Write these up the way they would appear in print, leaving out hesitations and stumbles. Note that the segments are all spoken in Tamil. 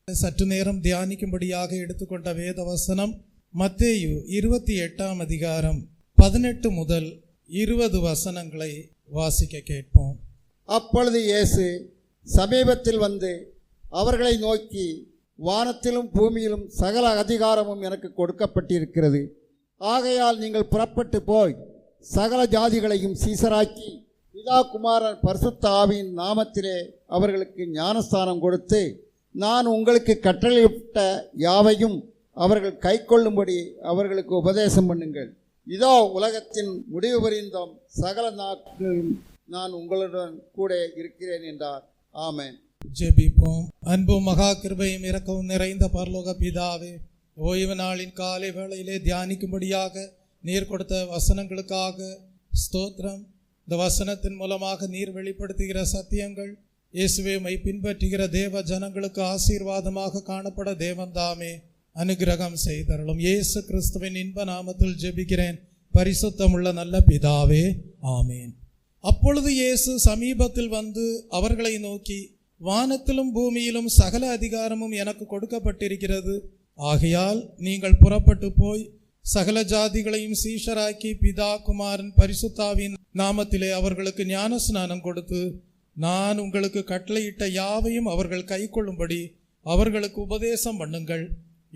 சற்று நேரம் தியானிக்கும்படியாக எடுத்துக்கொண்ட வேத வசனம் மத்தேயு 28ஆம் அதிகாரம் 18 முதல் 20 வசனங்களை வாசிக்க கேட்போம். அப்பொழுது இயேசு சமீபத்தில் வந்து அவர்களை நோக்கி, வானத்திலும் பூமியிலும் சகல அதிகாரமும் எனக்கு கொடுக்கப்பட்டிருக்கிறது. ஆகையால் நீங்கள் புறப்பட்டு போய் சகல ஜாதிகளையும் சீசராக்கி பிதா குமாரன் பரிசுத்த ஆவியின் நாமத்திலே அவர்களுக்கு ஞானஸ்தானம் கொடுத்து, நான் உங்களுக்கு கட்டளையிட்ட யாவையும் அவர்கள் கை கொள்ளும்படி அவர்களுக்கு உபதேசம் பண்ணுங்கள். இதோ உலகத்தின் முடிவு பரியந்தம் சகல நாட்களிலும் நான் உங்களுடன் கூட இருக்கிறேன் என்றார். ஆமென். ஜெபிப்போம். அன்பும் மகா கிருபையும் இரக்கவும் நிறைந்த பரலோக பிதாவே, ஓய்வு நாளின் காலை வேளையிலே தியானிக்கும்படியாக நீர் கொடுத்த வசனங்களுக்காக ஸ்தோத்திரம். இந்த வசனத்தின் மூலமாக நீர் வெளிப்படுத்துகிற சத்தியங்கள் இயேசுவை பின்பற்றுகிற தேவ ஜனங்களுக்கு ஆசீர்வாதமாக காணப்பட தேவன் தாமே அனுகிரகம் செய்தருளும். இயேசு கிறிஸ்துவின் இன்ப நாமத்தில் ஜெபிக்கிறேன் பரிசுத்தமுள்ள நல்ல பிதாவே, ஆமேன். அப்பொழுது இயேசு சமீபத்தில் வந்து அவர்களை நோக்கி, வானத்திலும் பூமியிலும் சகல அதிகாரமும் எனக்கு கொடுக்கப்பட்டிருக்கிறது. ஆகையால் நீங்கள் புறப்பட்டு போய் சகல ஜாதிகளையும் சீஷராக்கி பிதா குமாரன் பரிசுத்தாவின் நாமத்திலே அவர்களுக்கு ஞானஸ்நானம் கொடுத்து, நான் உங்களுக்கு கட்டளையிட்ட யாவையும் அவர்கள் கை கொள்ளும்படி அவர்களுக்கு உபதேசம் பண்ணுங்கள்.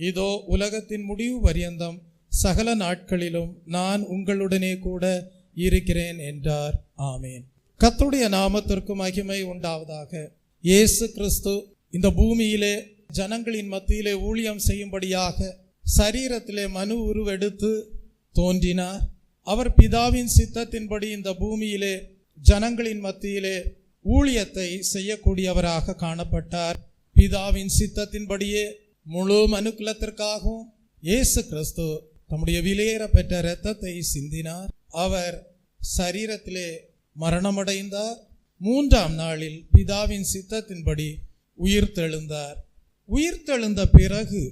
இதோ உலகத்தின் முடிவு பரியந்தம் சகல நாட்களிலும் நான் உங்களுடனே கூட இருக்கிறேன் என்றார். ஆமேன். கர்த்தருடைய நாமத்திற்கு மகிமை உண்டாவதாக. இயேசு கிறிஸ்து இந்த பூமியிலே ஜனங்களின் மத்தியிலே ஊழியம் செய்யும்படியாக சரீரத்திலே மனு உருவெடுத்து தோன்றினார். அவர் பிதாவின் சித்தத்தின்படி இந்த பூமியிலே ஜனங்களின் மத்தியிலே ஊழியத்தை செய்யக்கூடியவராக காணப்பட்டார். பிதாவின் சித்தத்தின்படியே முழு மனுக்குலத்திற்காகவும் இயேசு கிறிஸ்து தம்முடைய விலையேற பெற்ற இரத்தத்தை சிந்தினார். அவர் சரீரத்திலே மரணமடைந்தார். 3ஆம் நாளில் பிதாவின் சித்தத்தின்படி உயிர்த்தெழுந்தார். உயிர்த்தெழுந்த பிறகு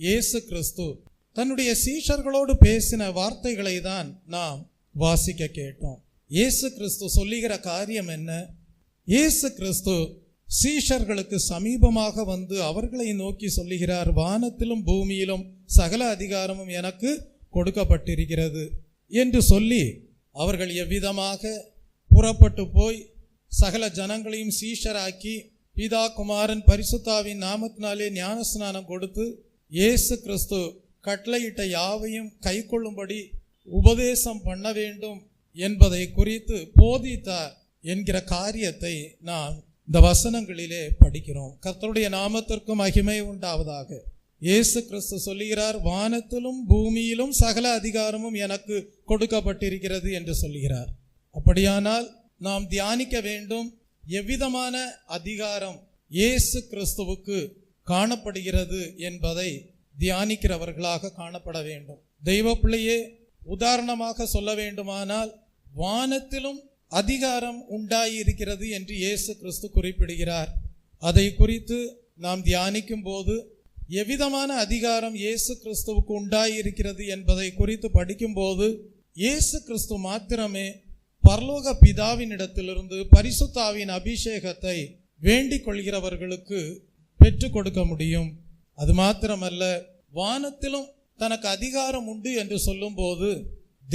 இயேசு கிறிஸ்து தன்னுடைய சீஷர்களோடு பேசின வார்த்தைகளை தான் நாம் வாசிக்க கேட்டோம். இயேசு கிறிஸ்து சொல்லுகிற காரியம் என்ன? இயேசு கிறிஸ்து சீஷர்களுக்கு சமீபமாக வந்து அவர்களை நோக்கி சொல்லுகிறார், வானத்திலும் பூமியிலும் சகல அதிகாரமும் எனக்கு கொடுக்கப்பட்டிருக்கிறது என்று சொல்லி அவர்கள் எவ்விதமாக புறப்பட்டு போய் சகல ஜனங்களையும் சீஷராக்கி பிதா குமாரன் பரிசுத்தாவின் நாமத்தினாலே ஞானஸ்நானம் கொடுத்து இயேசு கிறிஸ்து கட்டளையிட்ட யாவையும் கை கொள்ளும்படி உபதேசம் பண்ண வேண்டும் என்பதை குறித்து போதித்தார் என்கிற காரியத்தை நாம் இந்த வசனங்களிலே படிக்கிறோம். கர்த்தருடைய நாமத்திற்கு மகிமை உண்டாவதாக. இயேசு கிறிஸ்து சொல்லுகிறார், வானத்திலும் பூமியிலும் சகல அதிகாரமும் எனக்கு கொடுக்கப்பட்டிருக்கிறது என்று சொல்லுகிறார். அப்படியானால் நாம் தியானிக்க வேண்டும், எவ்விதமான அதிகாரம் இயேசு கிறிஸ்துவுக்கு காணப்படுகிறது என்பதை தியானிக்கிறவர்களாக காணப்பட வேண்டும். தெய்வ பிள்ளையே, உதாரணமாக சொல்ல வேண்டுமானால் வானத்திலும் அதிகாரம் உண்டாயிருக்கிறது என்று இயேசு கிறிஸ்து குறிப்பிடுகிறார். அதை குறித்து நாம் தியானிக்கும் போது எவ்விதமான அதிகாரம் இயேசு கிறிஸ்துவுக்கு உண்டாயிருக்கிறது என்பதை குறித்து படிக்கும்போது இயேசு கிறிஸ்து மாத்திரமே பரலோக பிதாவினிடத்திலிருந்து பரிசுத்தாவின் அபிஷேகத்தை வேண்டிக் கொள்கிறவர்களுக்கு பெற்றுக் கொடுக்க முடியும். அது மாத்திரமல்ல, வானத்திலும் தனக்கு அதிகாரம் உண்டு என்று சொல்லும் போது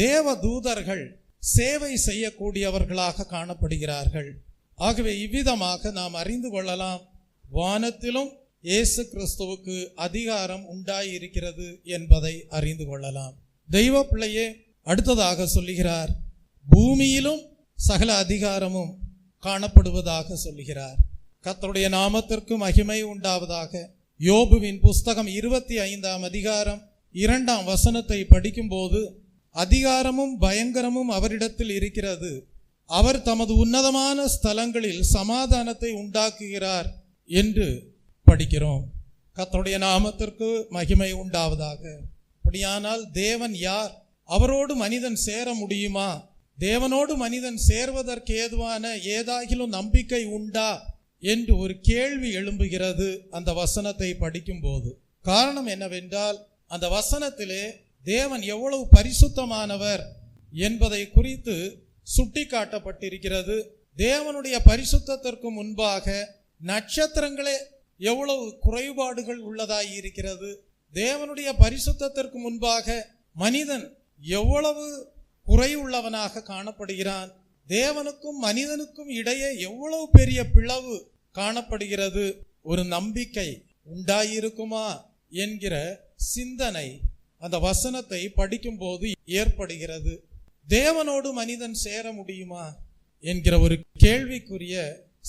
தேவ தூதர்கள் சேவை செய்யக்கூடியவர்களாக காணப்படுகிறார்கள். ஆகவே இவ்விதமாக நாம் அறிந்து கொள்ளலாம், வானத்திலும் இயேசு கிறிஸ்துவுக்கு அதிகாரம் உண்டாயிருக்கிறது என்பதை அறிந்து கொள்ளலாம். தெய்வ பிள்ளையே, அடுத்ததாக சொல்லுகிறார், பூமியிலும் சகல அதிகாரமும் காணப்படுவதாக சொல்லுகிறார். கர்த்தருடைய நாமத்திற்கு மகிமை உண்டாவதாக. யோபுவின் புஸ்தகம் 25ஆம் அதிகாரம் 2ஆம் வசனத்தை படிக்கும்போது, அதிகாரமும் பயங்கரமும் அவரிடத்தில் இருக்கிறது, அவர் தமது உன்னதமான ஸ்தலங்களில் சமாதானத்தை உண்டாக்குகிறார் என்று படிக்கிறோம். கர்த்தருடைய நாமத்திற்கு மகிமை உண்டாவதாக. அப்படியானால் தேவன் யார்? அவரோடு மனிதன் சேர முடியுமா? தேவனோடு மனிதன் சேர்வதற்கு ஏதுவான ஏதாகிலும் நம்பிக்கை உண்டா என்று ஒரு கேள்வி எழும்புகிறது அந்த வசனத்தை படிக்கும் போது. காரணம் என்னவென்றால், அந்த வசனத்திலே தேவன் எவ்வளவு பரிசுத்தமானவர் என்பதை குறித்து சுட்டி காட்டப்பட்டிருக்கிறது. தேவனுடைய பரிசுத்தத்திற்கு முன்பாக நட்சத்திரங்களே எவ்வளவு குறைபாடுகள் உள்ளதாய் இருக்கிறது. தேவனுடைய பரிசுத்தத்திற்கு முன்பாக மனிதன் எவ்வளவு குறையுள்ளவனாக காணப்படுகிறான். தேவனுக்கும் மனிதனுக்கும் இடையே எவ்வளவு பெரிய பிளவு காணப்படுகிறது. ஒரு நம்பிக்கை உண்டாயிருக்குமா என்கிற சிந்தனை அந்த வசனத்தை படிக்கும் போது ஏற்படுகிறது. தேவனோடு மனிதன் சேர முடியுமா என்கிற ஒரு கேள்விக்குரிய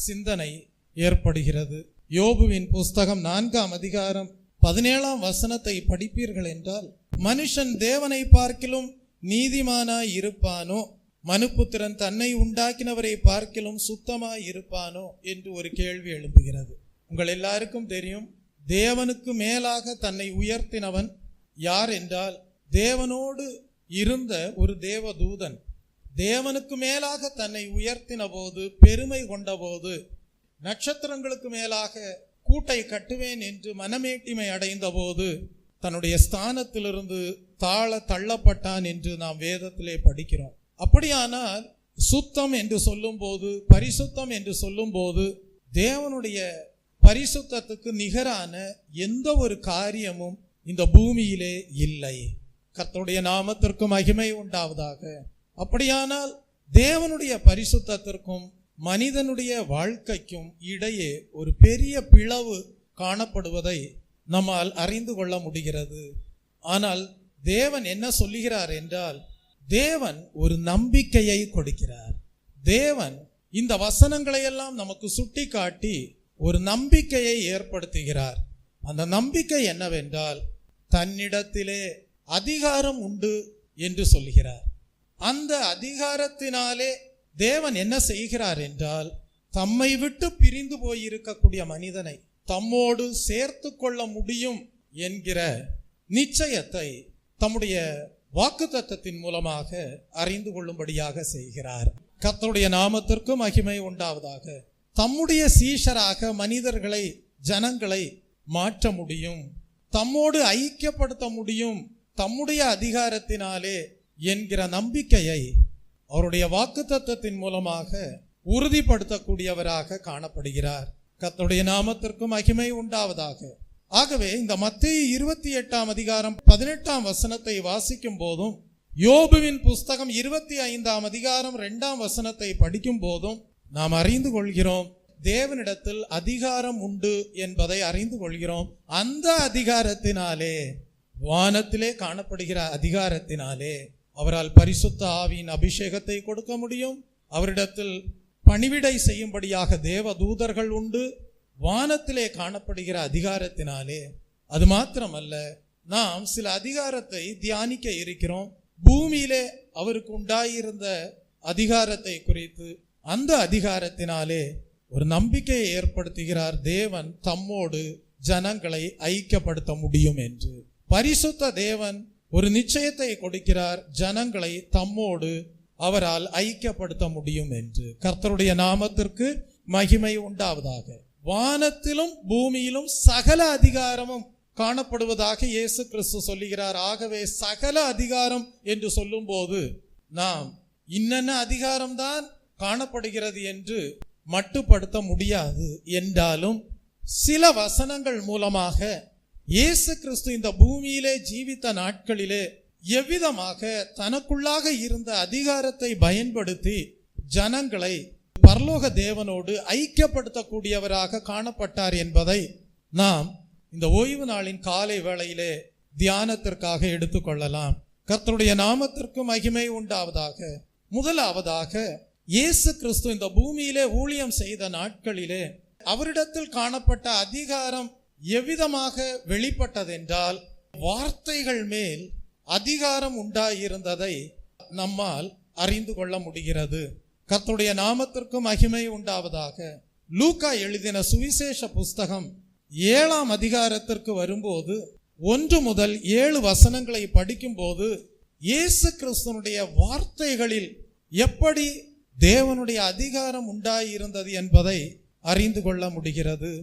சிந்தனை ஏற்படுகிறது. யோபுவின் புஸ்தகம் 4ஆம் அதிகாரம் 17ஆம் வசனத்தை படிப்பீர்கள் என்றால், மனுஷன் தேவனை பார்க்கிலும் நீதிமானாய் இருப்பானோ, மனுபுத்திரன் தன்னை உண்டாக்கினவரை பார்க்கிலும் சுத்தமாய் இருப்பானோ என்று ஒரு கேள்வி எழும்புகிறது. உங்கள் எல்லாருக்கும் தெரியும், தேவனுக்கு மேலாக தன்னை உயர்த்தினவன் யார் என்றால் தேவனோடு இருந்த ஒரு தேவதூதன். தேவனுக்கு மேலாக தன்னை உயர்த்தின போது, பெருமை கொண்ட போது, நட்சத்திரங்களுக்கு மேலாக கூட்டை கட்டுவேன் என்று மனமேட்டிமை அடைந்த போது தன்னுடைய ஸ்தானத்திலிருந்து தள்ளப்பட்டான் என்று நாம் வேதத்திலே படிக்கிறோம். அப்படியானால் சுத்தம் என்று சொல்லும் போது, பரிசுத்தம் என்று சொல்லும் போது, தேவனுடைய பரிசுத்தத்துக்கு நிகரான எந்த ஒரு காரியமும் இந்த பூமியிலே இல்லை. கர்த்தருடைய நாமத்திற்கு மகிமை உண்டாவதாக. அப்படியானால் தேவனுடைய பரிசுத்தத்திற்கும் மனிதனுடைய வாழ்க்கைக்கும் இடையே ஒரு பெரிய பிளவு காணப்படுவதை நம்மால் அறிந்து கொள்ள முடிகிறது. ஆனால் தேவன் என்ன சொல்லுகிறார் என்றால், தேவன் ஒரு நம்பிக்கையை கொடுக்கிறார். தேவன் இந்த வசனங்களை எல்லாம் நமக்கு சுட்டி காட்டி ஒரு நம்பிக்கையை ஏற்படுத்துகிறார். அந்த நம்பிக்கை என்னவென்றால், தன்னிடத்திலே அதிகாரம் உண்டு என்று சொல்கிறார். அந்த அதிகாரத்தினாலே தேவன் என்ன செய்கிறார் என்றால், தம்மை விட்டு பிரிந்து போயிருக்கக்கூடிய மனிதனை தம்மோடு சேர்த்து கொள்ள முடியும் என்கிற நிச்சயத்தை தம்முடைய வாக்குத்தத்தத்தின் மூலமாக அறிந்து கொள்ளும்படியாக செய்கிறார். கர்த்தருடைய நாமத்திற்கு மகிமை உண்டாவதாக. தம்முடைய சீஷராக மனிதர்களை, ஜனங்களை மாற்ற முடியும், தம்மோடு ஐக்கியப்படுத்த முடியும் தம்முடைய அதிகாரத்தினாலே என்கிற நம்பிக்கையை அவருடைய வாக்குத்தத்தத்தின் மூலமாக உறுதிப்படுத்தக்கூடியவராக காணப்படுகிறார். கர்த்தருடைய நாமத்திற்கு மகிமை உண்டாவதாக. ஆகவே இந்த மத்தேயு 28ஆம் அதிகாரம் 18ஆம் வசனத்தை வாசிக்கும் போதும், யோபுவின் புஸ்தகம் 25ஆம் அதிகாரம் 2ஆம் வசனத்தை படிக்கும் போதும் நாம் அறிந்து கொள்கிறோம், தேவனிடத்தில் அதிகாரம் உண்டு என்பதை அறிந்து கொள்கிறோம். அந்த அதிகாரத்தினாலே, வானத்திலே காணப்படுகிற அதிகாரத்தினாலே அவரால் பரிசுத்த ஆவியின் அபிஷேகத்தை கொடுக்க முடியும். அவரிடத்தில் பணிவிடை செய்யும்படியாக தேவ தூதர்கள் உண்டு. வானத்திலே காணப்படுகிற அதிகாரத்தினாலே, அது மாத்திரமல்ல, நாம் சில அதிகாரத்தை தியானிக்க இருக்கிறோம். பூமியிலே அவருக்கு உண்டாயிருந்த அதிகாரத்தை குறித்து, அந்த அதிகாரத்தினாலே ஒரு நம்பிக்கையை ஏற்படுத்துகிறார். தேவன் தம்மோடு ஜனங்களை ஐக்கியப்படுத்த முடியும் என்று. பரிசுத்த தேவன் ஒரு நிச்சயத்தை கொடுக்கிறார், ஜனங்களை தம்மோடு அவரால் ஐக்கியப்படுத்த முடியும் என்று. கர்த்தருடைய நாமத்திற்கு மகிமை உண்டாவதாக. வானத்திலும் பூமியிலும் சகல அதிகாரமும் காணப்படுவதாக இயேசு கிறிஸ்து சொல்லுகிறார். ஆகவே சகல அதிகாரம் என்று சொல்லும் போது நாம் இன்னென்ன அதிகாரம்தான் காணப்படுகிறது என்று மட்டுப்படுத்த முடியாது. என்றாலும் சில வசனங்கள் மூலமாக இயேசு கிறிஸ்து இந்த பூமியிலே ஜீவித்த நாட்களிலே எவ்விதமாக தனக்குள்ளாக இருந்த அதிகாரத்தை பயன்படுத்தி ஜனங்களை பரலோக தேவனோடு ஐக்கியப்படுத்தக்கூடியவராக காணப்பட்டார் என்பதை நாம் இந்த ஓய்வு நாளின் காலை வேளையிலே தியானத்திற்காக எடுத்துக்கொள்ளலாம். கர்த்தருடைய நாமத்திற்கு மகிமை உண்டாவதாக. முதலாவதாக, இயேசு கிறிஸ்து இந்த பூமியிலே ஊழியம் செய்த நாட்களிலே அவரிடத்தில் காணப்பட்ட அதிகாரம் எவ்விதமாக வெளிப்பட்டதென்றால், வார்த்தைகள் மேல் அதிகாரம் உண்டாயிருந்ததை நம்மால் அறிந்து கொள்ள முடிகிறது. கர்த்தருடைய நாமத்திற்கு மகிமை உண்டாவதாக. லூக்கா எழுதின சுவிசேஷ புஸ்தகம் 7ஆம் அதிகாரத்திற்கு வரும்போது 1 முதல் 7 வசனங்களை படிக்கும் போது, இயேசு கிறிஸ்துனுடைய வார்த்தைகளில் எப்படி தேவனுடைய அதிகாரம் உண்டாயிருந்தது என்பதை அறிந்து கொள்ள முடிகிறது.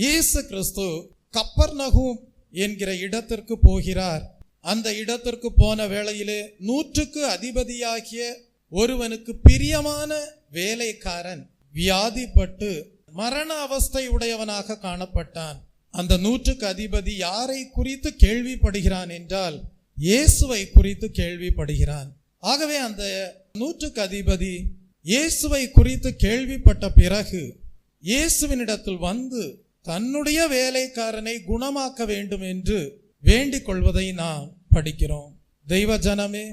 இயேசு கிறிஸ்து கப்பர்நகூம் என்கிற இடத்திற்கு போகிறார். அந்த இடத்திற்கு போன வேளையிலே 100க்கு அதிபதியாகிய ஒருவனுக்கு பிரியமான வேலைக்காரன் வியாதிப்பட்டு மரண அவஸ்தை உடையவனாக காணப்பட்டான். அந்த 100க்கு அதிபதி யாரை குறித்து கேள்விப்படுகிறான் என்றால் இயேசுவை குறித்து கேள்விப்படுகிறான். ஆகவே அந்த 100க்கு அதிபதி இயேசுவை குறித்து கேள்விப்பட்ட பிறகு இயேசுவினிடத்தில் வந்து தன்னுடைய வேலைக்காரனை குணமாக்க வேண்டும் என்று வேண்டிக் கொள்வதை நாம் படிக்கிறோம். தெய்வ ஜனமே,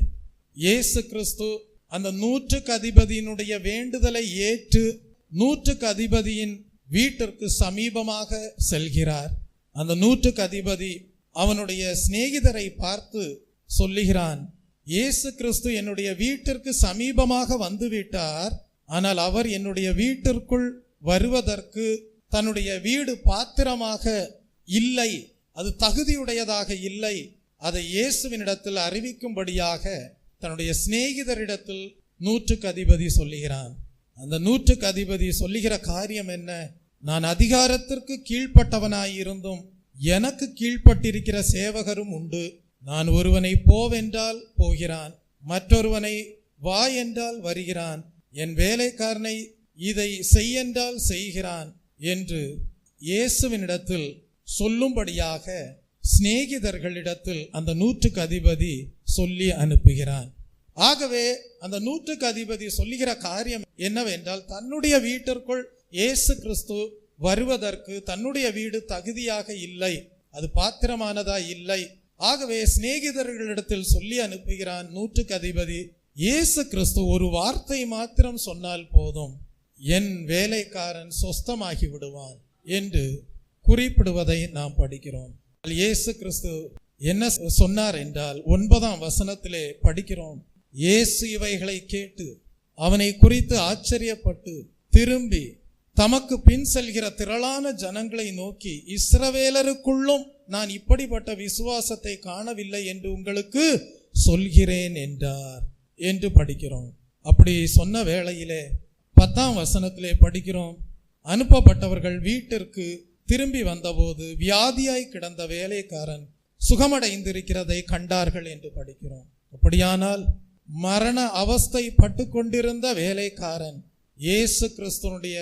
இயேசு கிறிஸ்து அந்த 100க்கு அதிபதியினுடைய வேண்டுதலை ஏற்று 100க்கு அதிபதியின் வீட்டிற்கு சமீபமாக செல்கிறார். அந்த 100க்கு அதிபதி அவனுடைய சிநேகிதரை பார்த்து சொல்லுகிறான், இயேசு கிறிஸ்து என்னுடைய வீட்டிற்கு சமீபமாக வந்துவிட்டார், ஆனால் அவர் என்னுடைய வீட்டிற்குள் வருவதற்கு தன்னுடைய வீடு பாத்திரமாக இல்லை, அது தகுதியுடையதாக இல்லை. அதை இயேசுவினிடத்தில் அறிவிக்கும்படியாக தன்னுடைய சிநேகிதரிடத்தில் 100க்கு அதிபதி சொல்லுகிறான். அந்த 100க்கு அதிபதி சொல்லுகிற காரியம் என்ன? நான் அதிகாரத்திற்கு கீழ்ப்பட்டவனாயிருந்தும் எனக்கு கீழ்ப்பட்டிருக்கிற சேவகரும் உண்டு. நான் ஒருவனை போவென்றால் போகிறான், மற்றொருவனை வா என்றால் வருகிறான், என் வேலைக்காரனை இதை செய்யென்றால் செய்கிறான் என்று இயேசுவினிடத்தில் சொல்லும்படியாக சிநேகிதர்களிடத்தில் அந்த 100க்கு அதிபதி சொல்லி அனுப்புகிறான். ஆகவே அந்த 100க்கு அதிபதி சொல்லுகிற காரியம் என்னவென்றால், தன்னுடைய வீட்டிற்குள் இயேசு கிறிஸ்து வருவதற்கு தன்னுடைய வீடு தகுதியாக இல்லை, அது பாத்திரமானதா இல்லை. ஆகவே சிநேகிதர்களிடத்தில் சொல்லி அனுப்புகிறான் 100க்கு அதிபதி, இயேசு கிறிஸ்து ஒரு வார்த்தை மாத்திரம் சொன்னால் போதும், என் வேலைக்காரன் சொஸ்தமாகி விடுவான் என்று குறிப்பிடுவதை நாம் படிக்கிறோம். இயேசு கிறிஸ்து என்ன சொன்னார் என்றால் 9ஆம் வசனத்திலே படிக்கிறோம், இயேசு இவைகளை கேட்டு அவனை குறித்து ஆச்சரியப்பட்டு திரும்பி தமக்கு பின் செல்கிற திரளான ஜனங்களை நோக்கி, இஸ்ரவேலருக்குள்ளும் நான் இப்படிப்பட்ட விசுவாசத்தை காணவில்லை என்று உங்களுக்கு சொல்கிறேன் என்றார் என்று படிக்கிறோம். அப்படி சொன்ன வேளையிலே 10ஆம் வசனத்திலே படிக்கிறோம், அனுப்பப்பட்டவர்கள் வீட்டிற்கு திரும்பி வந்தபோது வியாதியாய் கிடந்த வேலைக்காரன் சுகமடைந்திருக்கிறதை கண்டார்கள் என்று படிக்கிறோம். அப்படியானால் மரண அவஸ்தை பட்டு கொண்டிருந்த வேலைக்காரன் இயேசு கிறிஸ்துனுடைய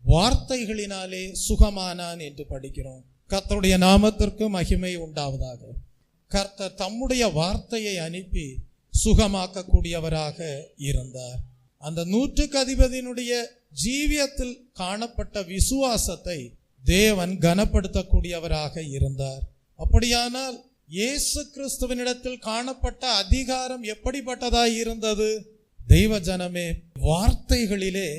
வார்த்தைகளினாலே சுகமானான் என்று படிக்கிறோம். கர்த்தருடைய நாமத்திற்கு மகிமை உண்டாவதாக. கர்த்தர் தம்முடைய வார்த்தையை அனுப்பி சுகமாக்கக்கூடியவராக இருந்தார். அந்த 100க்கு அதிபதியினுடைய ஜீவியத்தில் காணப்பட்ட விசுவாசத்தை தேவன் கனப்படுத்தக்கூடியவராக இருந்தார். அப்படியானால் இயேசு கிறிஸ்துவினிடத்தில் காணப்பட்ட அதிகாரம் எப்படிப்பட்டதாய் இருந்தது? தெய்வ ஜனமே, வார்த்தைகளிலே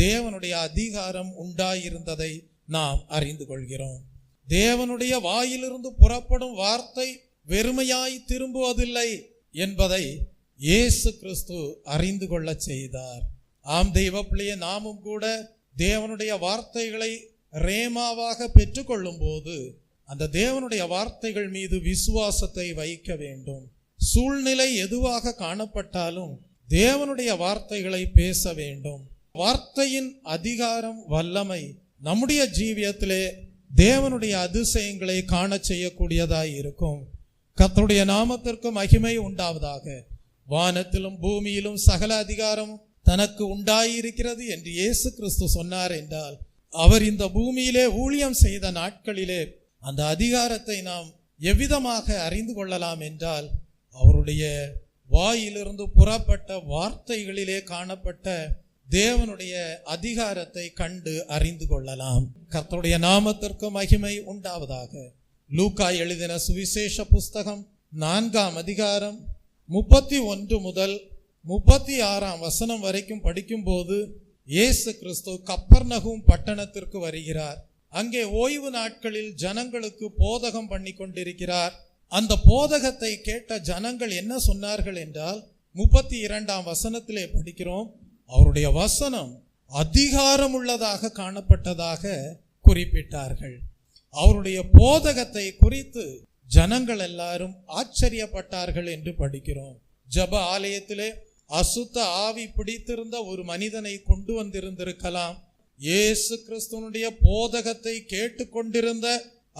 தேவனுடைய அதிகாரம் உண்டாயிருந்ததை நாம் அறிந்து கொள்கிறோம். தேவனுடைய வாயிலிருந்து புறப்படும் வார்த்தை வெறுமையாய் திரும்புவதில்லை என்பதை இயேசு கிறிஸ்து அறிந்து கொள்ள செய்தார். ஆம் தெய்வ பிள்ளையே, நாமும் கூட தேவனுடைய வார்த்தைகளை ரேமாவாக பெற்றுக்கொள்ளும் போது அந்த தேவனுடைய வார்த்தைகள் மீது விசுவாசத்தை வைக்க வேண்டும். சூழ்நிலை எதுவாக காணப்பட்டாலும் தேவனுடைய வார்த்தைகளை பேச வேண்டும். வார்த்தையின் அதிகாரம் வல்லமை நம்முடைய ஜீவியத்திலே தேவனுடைய அதிசயங்களை காண செய்யக்கூடியதாய் இருக்கும். கர்த்தருடைய நாமத்திற்கு மகிமை உண்டாவதாக. வானத்திலும் பூமியிலும் சகல அதிகாரம் தனக்கு உண்டாயிருக்கிறது என்று இயேசு கிறிஸ்து சொன்னார் என்றால், அவர் இந்த பூமியிலே ஊழியம் செய்த நாட்களிலே அந்த அதிகாரத்தை நாம் எவ்விதமாக அறிந்து கொள்ளலாம் என்றால், அவருடைய வாயிலிருந்து புறப்பட்ட வார்த்தைகளிலே காணப்பட்ட தேவனுடைய அதிகாரத்தை கண்டு அறிந்து கொள்ளலாம். கர்த்தருடைய நாமத்திற்கு மகிமை உண்டாவதாக. லூக்கா எழுதின சுவிசேஷ புஸ்தகம் 4ஆம் அதிகாரம் 31 முதல் 36ஆம் வசனம் வரைக்கும் படிக்கும்போது, இயேசு கிறிஸ்து கப்பர்நகூம் பட்டணத்திற்கு வருகிறார். அங்கே ஓய்வு நாட்களில் ஜனங்களுக்கு போதகம் பண்ணி கொண்டிருக்கிறார். அந்த போதகத்தை கேட்ட ஜனங்கள் என்ன சொன்னார்கள் என்றால், 32ஆம் வசனத்திலே படிக்கிறோம், அவருடைய வசனம் அதிகாரம் உள்ளதாக காணப்பட்டதாக குறிப்பிட்டார்கள். அவருடைய போதகத்தை குறித்து ஜனங்கள் எல்லாரும் ஆச்சரியப்பட்டார்கள் என்று படிக்கிறோம். ஜெப ஆலயத்திலே அசுத்த ஆவி பிடித்திருந்த ஒரு மனிதனை கொண்டு வந்திருந்திருக்கலாம். இயேசு கிறிஸ்துவனுடைய போதகத்தை கேட்டுக்கொண்டிருந்த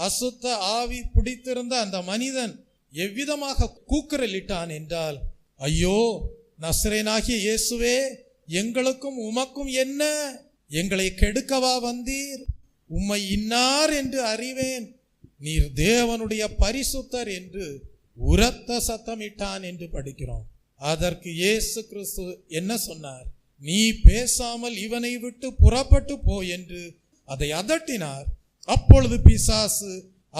அசுத்த ஆவி பிடித்திருந்த அந்த மனிதன் எவ்விதமாக கூக்குரலிட்டான் என்றால், ஐயோ நசரேனாகிய இயேசுவே, எங்களுக்கும் உமக்கும் என்ன எங்களை கெடுக்கவா வந்தீர்? உம்மை இன்னார் என்று அறிவேன், நீர் தேவனுடைய பரிசுத்தர் என்று உரத்த சத்தமிட்டான் என்று படிக்கிறோம். அதற்கு இயேசு கிறிஸ்து என்ன சொன்னார்? நீ பேசாமல் இவனை விட்டு புறப்பட்டு போ என்று அதை அதட்டினார். அப்பொழுது பிசாசு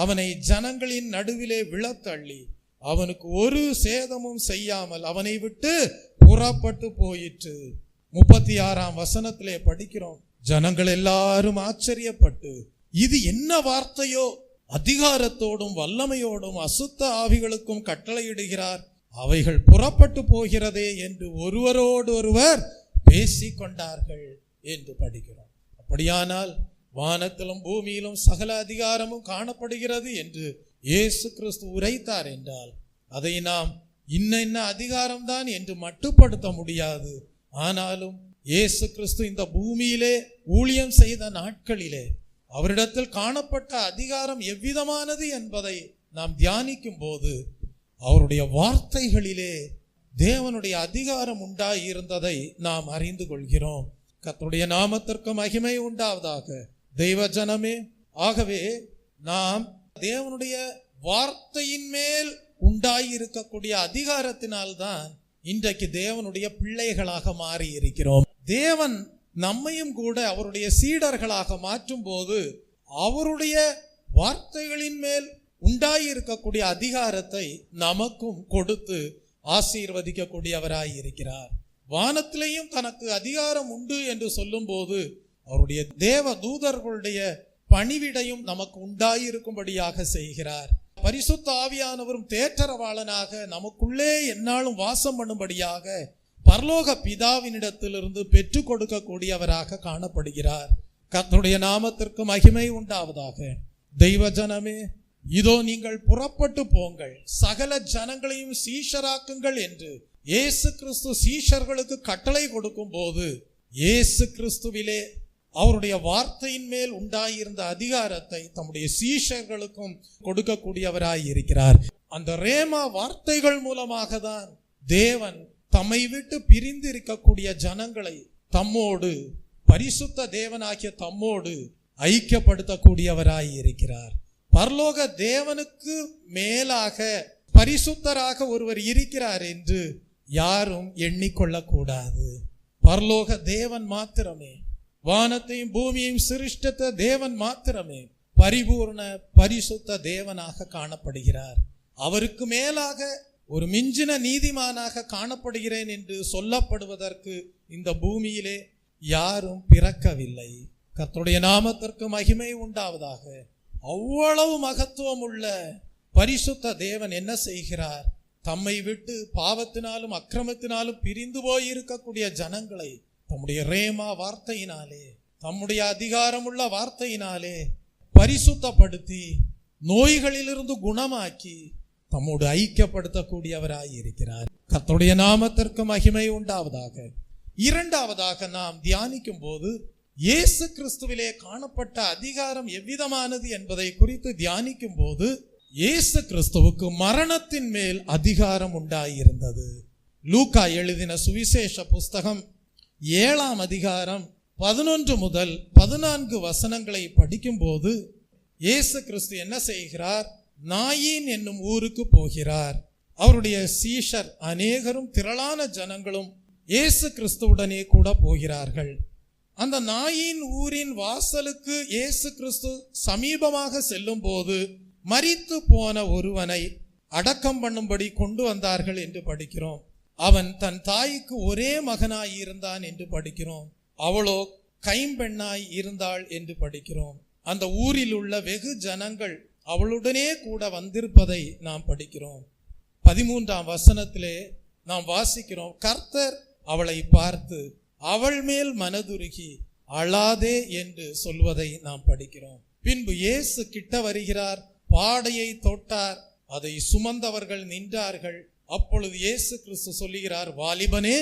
அவனை ஜனங்களின் நடுவிலே விழத்தள்ளி அவனுக்கு ஒரு சேதமும் செய்யாமல் அவனை விட்டு புறப்பட்டு போயிற்று. 36ஆம் வசனத்திலே படிக்கிறோம். ஜனங்கள் எல்லாரும் ஆச்சரியப்பட்டு, இது என்ன வார்த்தையோ, அதிகாரத்தோடும் வல்லமையோடும் அசுத்த ஆவிகளுக்கும் கட்டளையிடுகிறார், அவைகள் புறப்பட்டு போகிறதே என்று ஒருவரோடு ஒருவர் பேசிக்கொண்டார்கள் என்று படிக்கிறோம். அப்படியானால் வானத்திலும் பூமியிலும் சகல அதிகாரமும் காணப்படுகிறது என்று இயேசு கிறிஸ்து உரைத்தார் என்றால் அதை நாம் இன்ன அதிகாரம்தான் என்று மட்டுப்படுத்த முடியாது. ஆனாலும் இயேசு கிறிஸ்து இந்த பூமியிலே ஊழியம் செய்த நாட்களிலே அவரிடத்தில் காணப்பட்ட அதிகாரம் எவ்விதமானது என்பதை நாம் தியானிக்கும் போது அவருடைய வார்த்தைகளிலே தேவனுடைய அதிகாரம் உண்டாயிருந்ததை நாம் அறிந்து கொள்கிறோம். கர்த்தருடைய நாமத்திற்கு மகிமை உண்டாவதாக. தெய்வ ஜனமே, ஆகவே நாம் தேவனுடைய வார்த்தையின் மேல் உண்டாயிருக்கக்கூடிய அதிகாரத்தினால்தான் இன்றைக்கு தேவனுடைய பிள்ளைகளாக மாறி இருக்கிறோம். தேவன் நம்மையும் கூட அவருடைய சீடர்களாக மாற்றும் போது அவருடைய வார்த்தைகளின் மேல் உண்டாயிருக்கக்கூடிய அதிகாரத்தை நமக்கும் கொடுத்து ஆசீர்வதிக்கக்கூடியவராய் இருக்கிறார். வானத்திலேயும் தனக்கு அதிகாரம் உண்டு என்று சொல்லும் போது அவருடைய தேவ தூதர்களுடைய பணிவிடையும் நமக்கு உண்டாயிருக்கும்படியாக செய்கிறார். பரிசுத்த ஆவியானவரும் தேற்றரவாளனாக நமக்குள்ளே எந்நாளும் வாசம் பண்ணும்படியாக பரலோக பிதாவினிடத்திலிருந்து பெற்றுக் கொடுக்கக்கூடியவராக காணப்படுகிறார். கர்த்தருடைய நாமத்திற்கு மகிமை உண்டாவதாக. தெய்வ ஜனமே, இதோ நீங்கள் புறப்பட்டு போங்கள், சகல ஜனங்களையும் சீஷராக்குங்கள் என்று இயேசு கிறிஸ்து சீஷர்களுக்கு கட்டளை கொடுக்கும் போது இயேசு கிறிஸ்துவிலே அவருடைய வார்த்தையின் மேல் உண்டாயிருந்த அதிகாரத்தை தம்முடைய சீஷர்களுக்கும் கொடுக்கக்கூடியவராய் இருக்கிறார். அந்த ரேமா வார்த்தைகள் மூலமாக தான் தேவன் தம்மை விட்டு பிரிந்து இருக்கக்கூடிய ஜனங்களை தம்மோடு, பரிசுத்த தேவனாகிய தம்மோடு ஐக்கியப்படுத்தக்கூடியவராய் இருக்கிறார். பரலோக தேவனுக்கு மேலாக பரிசுத்தராக ஒருவர் இருக்கிறார் என்று யாரும் எண்ணிக்கொள்ளக்கூடாது. பரலோக தேவன் மாத்திரமே, வானத்தையும் பூமியையும் சிருஷ்டித்த தேவன் மாத்திரமே பரிபூர்ண பரிசுத்த தேவனாக காணப்படுகிறார். அவருக்கு மேலாக ஒரு மிஞ்சின நீதிமானாக காணப்படுகிறேன் என்று சொல்லப்படுவதற்கு இந்த பூமியிலே யாரும் பிறக்கவில்லை. கர்த்தருடைய நாமத்திற்கு மகிமை உண்டாவதாக. அவ்வளவு மகத்துவம் உள்ள பரிசுத்த தேவன் என்ன செய்கிறார்? தம்மை விட்டு பாவத்தினாலும் அக்கிரமத்தினாலும் பிரிந்து போயிருக்கக்கூடிய ஜனங்களை தம்முடைய ரேமா வார்த்தையினாலே, தம்முடைய அதிகாரமுள்ள வார்த்தையினாலே பரிசுத்தப்படுத்தி நோய்களிலிருந்து குணமாக்கி தம்மோடு ஐக்கியப்படுத்தக்கூடியவராய் இருக்கிறார். கர்த்தருடைய நாமத்திற்கு மகிமை உண்டாவதாக. இரண்டாவதாக நாம் தியானிக்கும் போது இயேசு கிறிஸ்துவிலே காணப்பட்ட அதிகாரம் எவ்விதமானது என்பதை குறித்து தியானிக்கும் போது இயேசு கிறிஸ்துவுக்கு மரணத்தின் மேல் அதிகாரம் உண்டாயிருந்தது. லூக்கா எழுதின சுவிசேஷ புஸ்தகம் 7ஆம் அதிகாரம் 11 முதல் 14 வசனங்களை படிக்கும் போது இயேசு கிறிஸ்து என்ன செய்கிறார்? நாயின் என்னும் ஊருக்கு போகிறார். அவருடைய சீஷர் அநேகரும் திரளான ஜனங்களும் இயேசு கிறிஸ்துவுடனே கூட போகிறார்கள். அந்த நாயின் ஊரின் வாசலுக்கு இயேசு கிறிஸ்து சமீபமாக செல்லும் போது மரித்து போன ஒருவனை அடக்கம் பண்ணும்படி கொண்டு வந்தார்கள் என்று படிக்கிறோம். அவன் தன் தாய்க்கு ஒரே மகனாய் இருந்தான் என்று படிக்கிறோம். அவளோ கைம்பெண்ணாய் இருந்தாள் என்று படிக்கிறோம். அந்த ஊரில் உள்ள வெகு ஜனங்கள் அவளுடனே கூட வந்திருப்பதை நாம் படிக்கிறோம். 13ஆம் வசனத்திலே நாம் வாசிக்கிறோம், கர்த்தர் அவளை பார்த்து அவள் மேல் மனதுருகி அழாதே என்று சொல்வதை நாம் படிக்கிறோம். பின்பு இயேசு கிட்ட வருகிறார், பாடையை தொட்டார், அதை சுமந்தவர்கள் நின்றார்கள். அப்பொழுது இயேசு கிறிஸ்து சொல்லுகிறார், வாலிபனே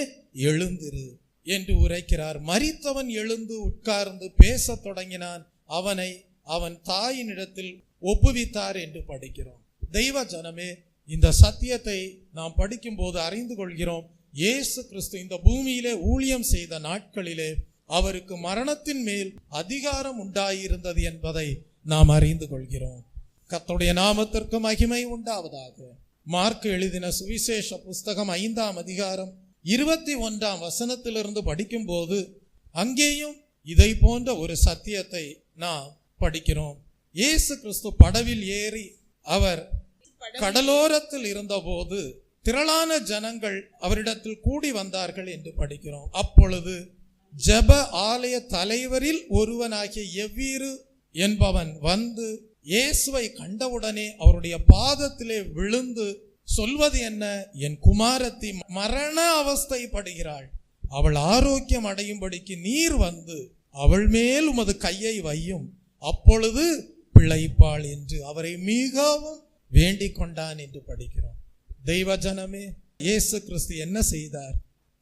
எழுந்திரு என்று உரைக்கிறார். மரித்தவன் எழுந்து உட்கார்ந்து பேசத் தொடங்கினான். அவனை அவன் தாயினிடத்தில் ஒப்புவித்தார் என்று படிக்கிறோம். தெய்வ ஜனமே, இந்த சத்தியத்தை நாம் படிக்கும் போது அறிந்து கொள்கிறோம், இயேசு கிறிஸ்து இந்த பூமியிலே ஊழியம் செய்த நாட்களிலே அவருக்கு மரணத்தின் மேல் அதிகாரம் உண்டாயிருந்தது என்பதை நாம் அறிந்து கொள்கிறோம். கர்த்தருடைய நாமத்திற்கு மகிமை உண்டாவதாக. மார்க் எழுதின சுவிசேஷ புஸ்தகம் 5ஆம் அதிகாரம் 21ஆம் வசனத்திலிருந்து படிக்கும் போது அங்கேயும் இதை போன்ற ஒரு சத்தியத்தை நாம் படிக்கிறோம். இயேசு கிறிஸ்து படவில் ஏறி அவர் கடலோரத்தில் இருந்தபோது திரளான ஜனங்கள் அவரிடத்தில் கூடி வந்தார்கள் என்று படிக்கிறோம். அப்பொழுது ஜெப ஆலய தலைவரில் ஒருவனாகிய எவ்வீரு என்பவன் வந்து இயேசுவை கண்டவுடனே அவருடைய பாதத்திலே விழுந்து சொல்வது என்ன, என் குமாரத்தி மரண அவஸ்தைப்படுகிறாள், அவள் ஆரோக்கியம் அடையும்படிக்கு நீர் வந்து அவள் மேல் உமது கையை வையும், அப்பொழுது பிழைப்பாள் என்று அவரை மிகவும் வேண்டிக் கொண்டான் என்று படிக்கிறோம். தெய்வ ஜனமே, இயேசு கிறிஸ்து என்ன செய்தார்?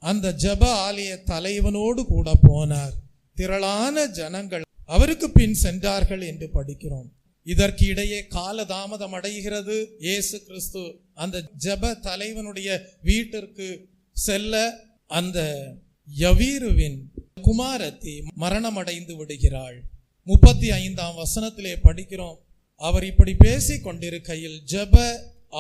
அந்த ஜெப ஆலய தலைவனோடு கூட போனார். திரளான ஜனங்கள் அவருக்கு பின் சென்றார்கள் என்று படிக்கிறோம். இதற்கு இடையே காலதாமதம் அடைகிறது. இயேசு கிறிஸ்து அந்த ஜெப தலைவனுடைய வீட்டிற்கு செல்ல அந்த யவீருவின் குமாரத்தி மரணம் அடைந்து விடுகிறாள். 35ஆம் வசனத்திலே படிக்கிறோம், அவர் இப்படி பேசிக் கொண்டிருக்கையில் ஜெப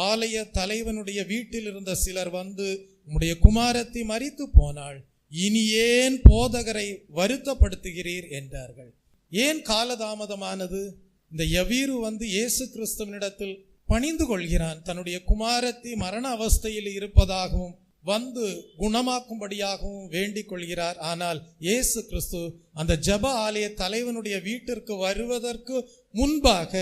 ஆலய தலைவனுடைய வீட்டில் இருந்த சிலர் வந்து, உம்முடைய குமாரத்தி மரித்து போனாள், இனி ஏன் போதகரை வருத்தப்படுத்துகிறீர் என்றார்கள். ஏன் காலதாமதமானது? இந்த யவீரு வந்து இயேசு கிறிஸ்துவனிடத்தில் பணிந்து கொள்கிறான். தன்னுடைய குமாரத்தி மரண அவஸ்தையில் இருப்பதாகவும் வந்து குணமாக்கும்படியாகவும் வேண்டிக் கொள்கிறார். ஆனால் இயேசு கிறிஸ்து அந்த ஜெப ஆலய தலைவனுடைய வீட்டிற்கு வருவதற்கு முன்பாக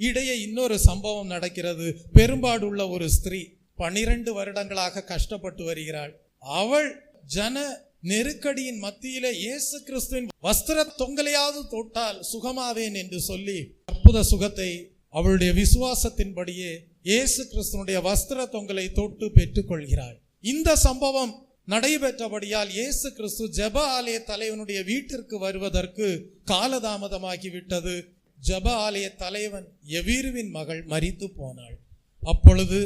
இடையே இன்னொரு சம்பவம் நடக்கிறது. பெரும்பாடுள்ள ஒரு ஸ்திரீ 12 வருடங்களாக கஷ்டப்பட்டு வருகிறாள். அவள் ஜன நெருக்கடியின் மத்தியிலே இயேசு கிறிஸ்துவின் வஸ்திர தொங்கலையாவது தொட்டால் சுகமாவேன் என்று சொல்லி அற்புத சுகத்தை அவளுடைய விசுவாசத்தின்படியே இயேசு கிறிஸ்துவனுடைய வஸ்திர தொங்கலை தொட்டு பெற்றுக் கொள்கிறாள். இந்த சம்பவம் நடைபெற்றபடியால் இயேசு கிறிஸ்து ஜெப ஆலய தலைவனுடைய வீட்டிற்கு வருவதற்கு காலதாமதமாகிவிட்டது. ஜெப ஆலய தலைவன் யவீருவின் மகள் மரித்து போனாள். அப்பொழுது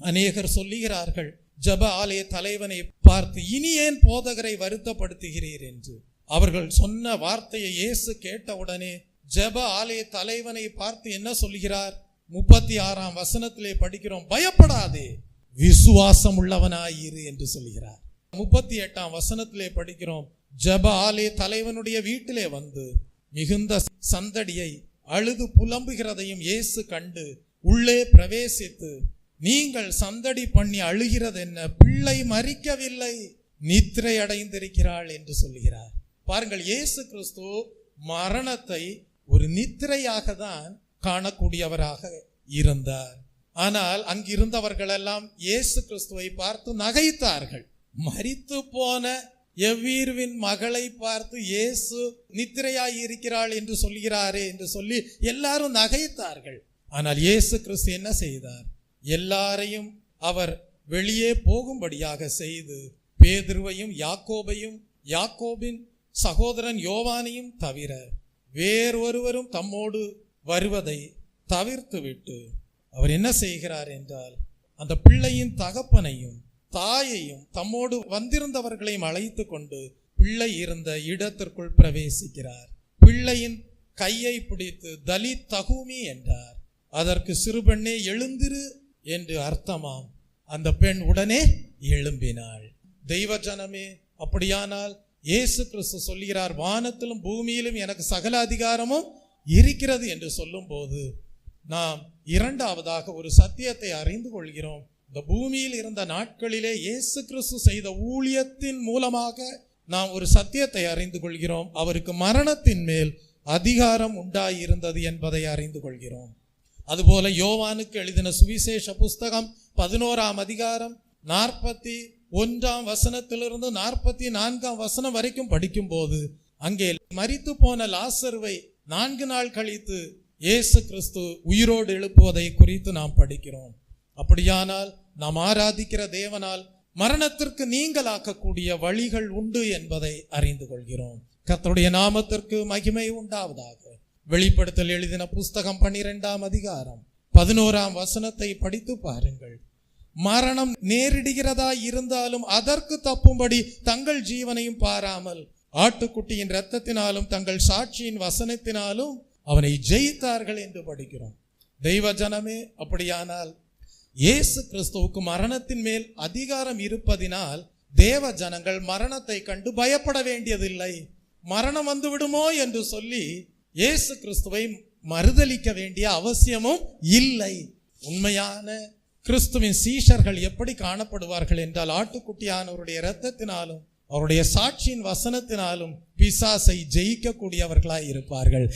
அநேகர் சொல்லுகிறார்கள், ஜெப ஆலய தலைவனை பார்த்து, இனி ஏன் போதகரை வருத்தப்படுத்துகிறீர் என்று. அவர்கள் சொன்ன வார்த்தையை இயேசு கேட்டவுடனே ஜெப ஆலய தலைவனை பார்த்து என்ன சொல்கிறார்? 36ஆம் வசனத்திலே படிக்கிறோம், பயப்படாதே, விசுவாசம் உள்ளவனாயிரு என்று சொல்கிறார். 38ஆம் வசனத்திலே படிக்கிறோம், ஜெப ஆலய தலைவனுடைய வீட்டிலே வந்து மிகுந்த சந்தடியை அழுது புலம்புகிறதையும் இயேசு கண்டு உள்ளே பிரவேசித்து, நீங்கள் சந்தடி பண்ணி அழுகிறது என்ன, பிள்ளை மரிக்கவில்லை, நித்திரை அடைந்திருக்கிறாள் என்று சொல்கிறார். பாருங்கள், இயேசு கிறிஸ்து மரணத்தை ஒரு நித்திரையாக தான் காணக்கூடியவராக இருந்தார். ஆனால் அங்கிருந்தவர்கள் எல்லாம் இயேசு கிறிஸ்துவை பார்த்து நகைத்தார்கள். மரித்து போன எவ்வீருவின் மகளை பார்த்து இயேசு நித்திரையாய் இருக்கிறாள் என்று சொல்கிறாரே என்று சொல்லி எல்லாரும் நகைத்தார்கள். ஆனால் இயேசு கிறிஸ்து என்ன செய்தார்? எல்லாரையும் அவர் வெளியே போகும்படியாக செய்து பேதுருவையும் யாக்கோபையும் யாக்கோபின் சகோதரன் யோவானையும் தவிர வேறொருவரும் தம்மோடு வருவதை தவிர்த்து விட்டு அவர் என்ன செய்கிறார் என்றால், அந்த பிள்ளையின் தகப்பனையும் தாயையும் தம்மோடு வந்திருந்தவர்களையும் அழைத்து கொண்டு பிள்ளை இருந்த இடத்திற்குள் பிரவேசிக்கிறார். பிள்ளையின் கையை பிடித்து தலி தகுமி என்றார். அதற்கு சிறுபெண்ணே எழுந்திரு என்று அர்த்தமாம். அந்த பெண் உடனே எழும்பினாள். தெய்வ ஜனமே, அப்படியானால் இயேசு கிறிஸ்து சொல்கிறார், வானத்திலும் பூமியிலும் எனக்கு சகல அதிகாரமும் இருக்கிறது என்று சொல்லும் போது நாம் இரண்டாவதாக ஒரு சத்தியத்தை அறிந்து கொள்கிறோம். இந்த பூமியில் இருந்த நாட்களிலே இயேசு கிறிஸ்து செய்த ஊழியத்தின் மூலமாக நாம் ஒரு சத்தியத்தை அறிந்து கொள்கிறோம். அவருக்கு மரணத்தின் மேல் அதிகாரம் உண்டாயிருந்தது என்பதை அறிந்து கொள்கிறோம். அதுபோல யோவானுக்கு எழுதின சுவிசேஷ புஸ்தகம் 11ஆம் அதிகாரம் 41ஆம் வசனத்திலிருந்து 44ஆம் வசனம் வரைக்கும் படிக்கும் போது அங்கே மரித்து போன லாசருவை 4 நாள் கழித்து இயேசு கிறிஸ்து உயிரோடு எழுப்புவதை குறித்து நாம் படிக்கிறோம். அப்படியானால் நாம் ஆராதிக்கிற தேவனால் மரணத்திற்கு நீங்களாக்கக்கூடிய வழிகள் உண்டு என்பதை அறிந்து கொள்கிறோம். கர்த்தருடைய நாமத்திற்கு மகிமை உண்டாவதாக. வெளிப்படுத்தல் எழுதின புஸ்தகம் 12ஆம் அதிகாரம் 11ஆம் வசனத்தை படித்து பாருங்கள். மரணம் நேரிடுகிறதா இருந்தாலும் அதற்கு தப்பும்படி தங்கள் ஜீவனையும் பாராமல் ஆட்டுக்குட்டியின் இரத்தத்தினாலும் தங்கள் சாட்சியின் வசனத்தினாலும் அவனை ஜெயித்தார்கள் என்று படிக்கிறோம். தெய்வ ஜனமே, அப்படியானால் இயேசு கிறிஸ்துவுக்கு மரணத்தின் மேல் அதிகாரம் இருப்பதினால் தேவ ஜனங்கள் மரணத்தை கண்டு பயப்பட வேண்டியதில்லை. மரணம் வந்து விடுமோ என்று சொல்லி இயேசு கிறிஸ்துவை மறுதலிக்க வேண்டிய அவசியமும் இல்லை. உண்மையான கிறிஸ்துவின் சீஷர்கள் எப்படி காணப்படுவார்கள் என்றால், ஆட்டுக்குட்டியானவருடைய இரத்தத்தினாலும் அவருடைய சாட்சியின் வசனத்தினாலும் பிசாசை ஜெயிக்கக்கூடியவர்களாய் இருப்பார்கள்.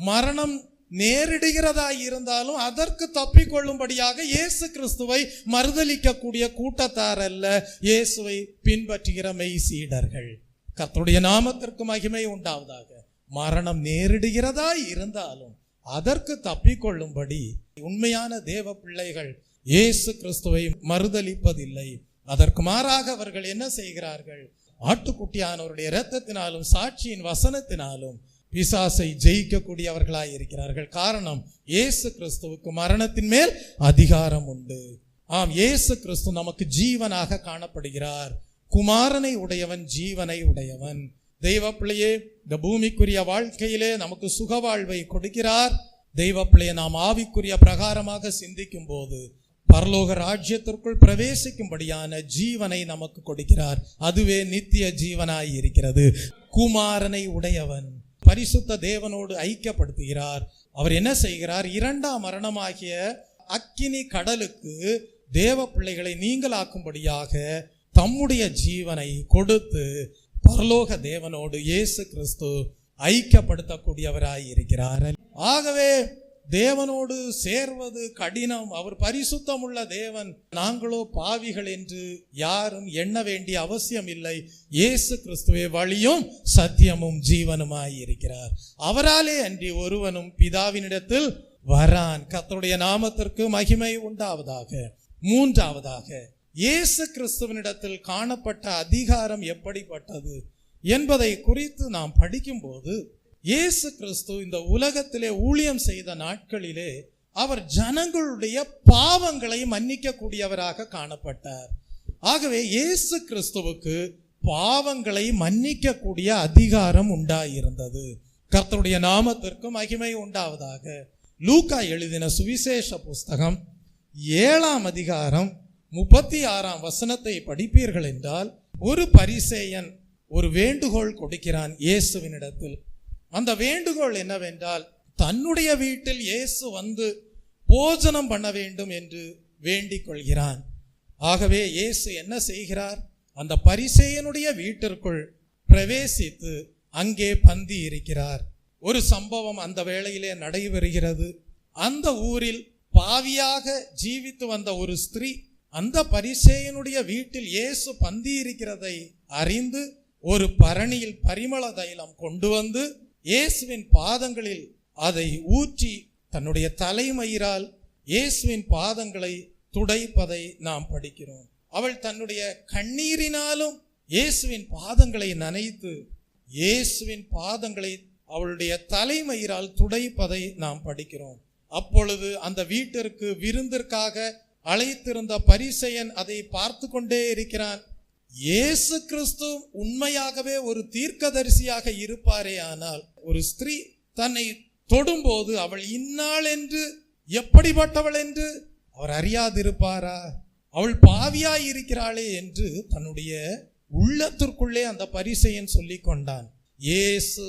மரணம் நேரிடுகிறதாய் இருந்தாலும் அதற்கு தப்பிக்கொள்ளும்படியாக இயேசு கிறிஸ்துவை மறுதலிக்கக்கூடிய கூட்டத்தார் அல்ல, இயேசுவை பின்பற்றுகிற மெய் சீடர்கள். கர்த்தருடைய நாமத்திற்கு மகிமை உண்டாவதாக. மரணம் நேரிடுகிறதாய் இருந்தாலும் அதற்கு தப்பிக்கொள்ளும்படி உண்மையான தேவ பிள்ளைகள் இயேசு கிறிஸ்துவை மறுதலிப்பதில்லை. அதற்கு மாறாக அவர்கள் என்ன செய்கிறார்கள்? ஆட்டுக்குட்டியானவருடைய இரத்தத்தினாலும் சாட்சியின் வசனத்தினாலும் பிசாசை ஜெயிக்கக்கூடியவர்களாய் இருக்கிறார்கள். காரணம், இயேசு கிறிஸ்துவுக்கு மரணத்தின் மேல் அதிகாரம் உண்டு. ஆம், இயேசு கிறிஸ்து நமக்கு ஜீவனாக காணப்படுகிறார். குமாரனை உடையவன் ஜீவனை உடையவன். தெய்வ பிள்ளையே, இந்த பூமிக்குரிய வாழ்க்கையிலே நமக்கு சுகவாழ்வை கொடுக்கிறார். தெய்வ பிள்ளையை நாம் ஆவிக்குரிய பிரகாரமாக சிந்திக்கும் போது பரலோக ராஜ்யத்திற்குள் பிரவேசிக்கும்படியான ஜீவனை நமக்கு கொடுக்கிறார். அதுவே நித்திய ஜீவனாய் இருக்கிறது. குமாரனை உடையவன் பரிசுத்த தேவனோடு ஐக்கியப்படுத்துகிறார். அவர் என்ன செய்கிறார்? இரண்டாம் மரணமாகிய அக்கினி கடலுக்கு தேவ பிள்ளைகளை நீங்களாக்கும்படியாக தம்முடைய ஜீவனை கொடுத்து பரலோக தேவனோடு இயேசு கிறிஸ்து ஐக்கியப்படுத்தக்கூடியவராய் இருக்கிறார். ஆகவே தேவனோடு சேர்வது கடினம். அவர் பரிசுத்தம் உள்ள தேவன், நாங்களோ பாவிகள் என்று யாரும் எண்ண வேண்டிய அவசியம் இல்லை. இயேசு கிறிஸ்துவே வழியும் சத்தியமும் ஜீவனுமாய் இருக்கிறார். அவராலே அன்றி ஒருவனும் பிதாவினிடத்தில் வரான். கர்த்தருடைய நாமத்திற்கு மகிமை உண்டாவதாக. மூன்றாவதாக, இயேசு கிறிஸ்துவனிடத்தில் காணப்பட்ட அதிகாரம் எப்படிப்பட்டது என்பதை குறித்து நாம் படிக்கும்போது, இயேசு கிறிஸ்து இந்த உலகத்திலே ஊழியம் செய்த நாட்களிலே அவர் ஜனங்களுடைய பாவங்களை மன்னிக்க கூடியவராக காணப்பட்டார். ஆகவே இயேசு கிறிஸ்துவுக்கு பாவங்களை மன்னிக்க கூடிய அதிகாரம் உண்டாயிருந்தது. கர்த்தருடைய நாமத்திற்கு மகிமை உண்டாவதாக. லூக்கா எழுதின சுவிசேஷ புஸ்தகம் 7ஆம் அதிகாரம் 36ஆம் வசனத்தை படிப்பீர்கள் என்றால், ஒரு பரிசேயன் ஒரு வேண்டுகோள் கொடுக்கிறான் இயேசுவினிடத்தில். அந்த வேண்டுகோள் என்னவென்றால், தன்னுடைய வீட்டில் இயேசு வந்து போஜனம் பண்ண வேண்டும் என்று வேண்டிக் கொள்கிறான். ஆகவே இயேசு என்ன செய்கிறார்? அந்த பரிசேயனுடைய வீட்டிற்குள் பிரவேசித்து அங்கே பந்தி இருக்கிறார். ஒரு சம்பவம் அந்த வேளையிலே நடைபெறுகிறது. அந்த ஊரில் பாவியாக ஜீவித்து வந்த ஒரு ஸ்திரீ அந்த பரிசேயனுடைய வீட்டில் இயேசு பந்தி இருக்கிறதை அறிந்து ஒரு பரணியில் பரிமள தைலம் கொண்டு வந்து இயேசுவின் பாதங்களில் அதை ஊற்றி தன்னுடைய தலைமயிரால் இயேசுவின் பாதங்களை துடைப்பதை நாம் படிக்கிறோம். அவள் தன்னுடைய கண்ணீரினாலும் இயேசுவின் பாதங்களை நனைத்து இயேசுவின் பாதங்களை அவளுடைய தலைமயிரால் துடைப்பதை நாம் படிக்கிறோம். அப்பொழுது அந்த வீட்டிற்கு விருந்திற்காக அழைத்திருந்த பரிசேயன் அதை பார்த்து கொண்டே இருக்கிறான். இயேசு கிறிஸ்து உண்மையாகவே ஒரு தீர்க்கதரிசியாக இருப்பாரே ஆனால், ஒரு ஸ்திரீ தன்னை தொடும்போது அவள் இன்னாள் என்று, எப்படிப்பட்டவள் என்று அவர் அறியாதிருப்பாரா? அவள் பாவியாய் இருக்கிறாளே என்று தன்னுடைய உள்ளத்திற்குள்ளே அந்த பரிசேயன் சொல்லிக் கொண்டான். இயேசு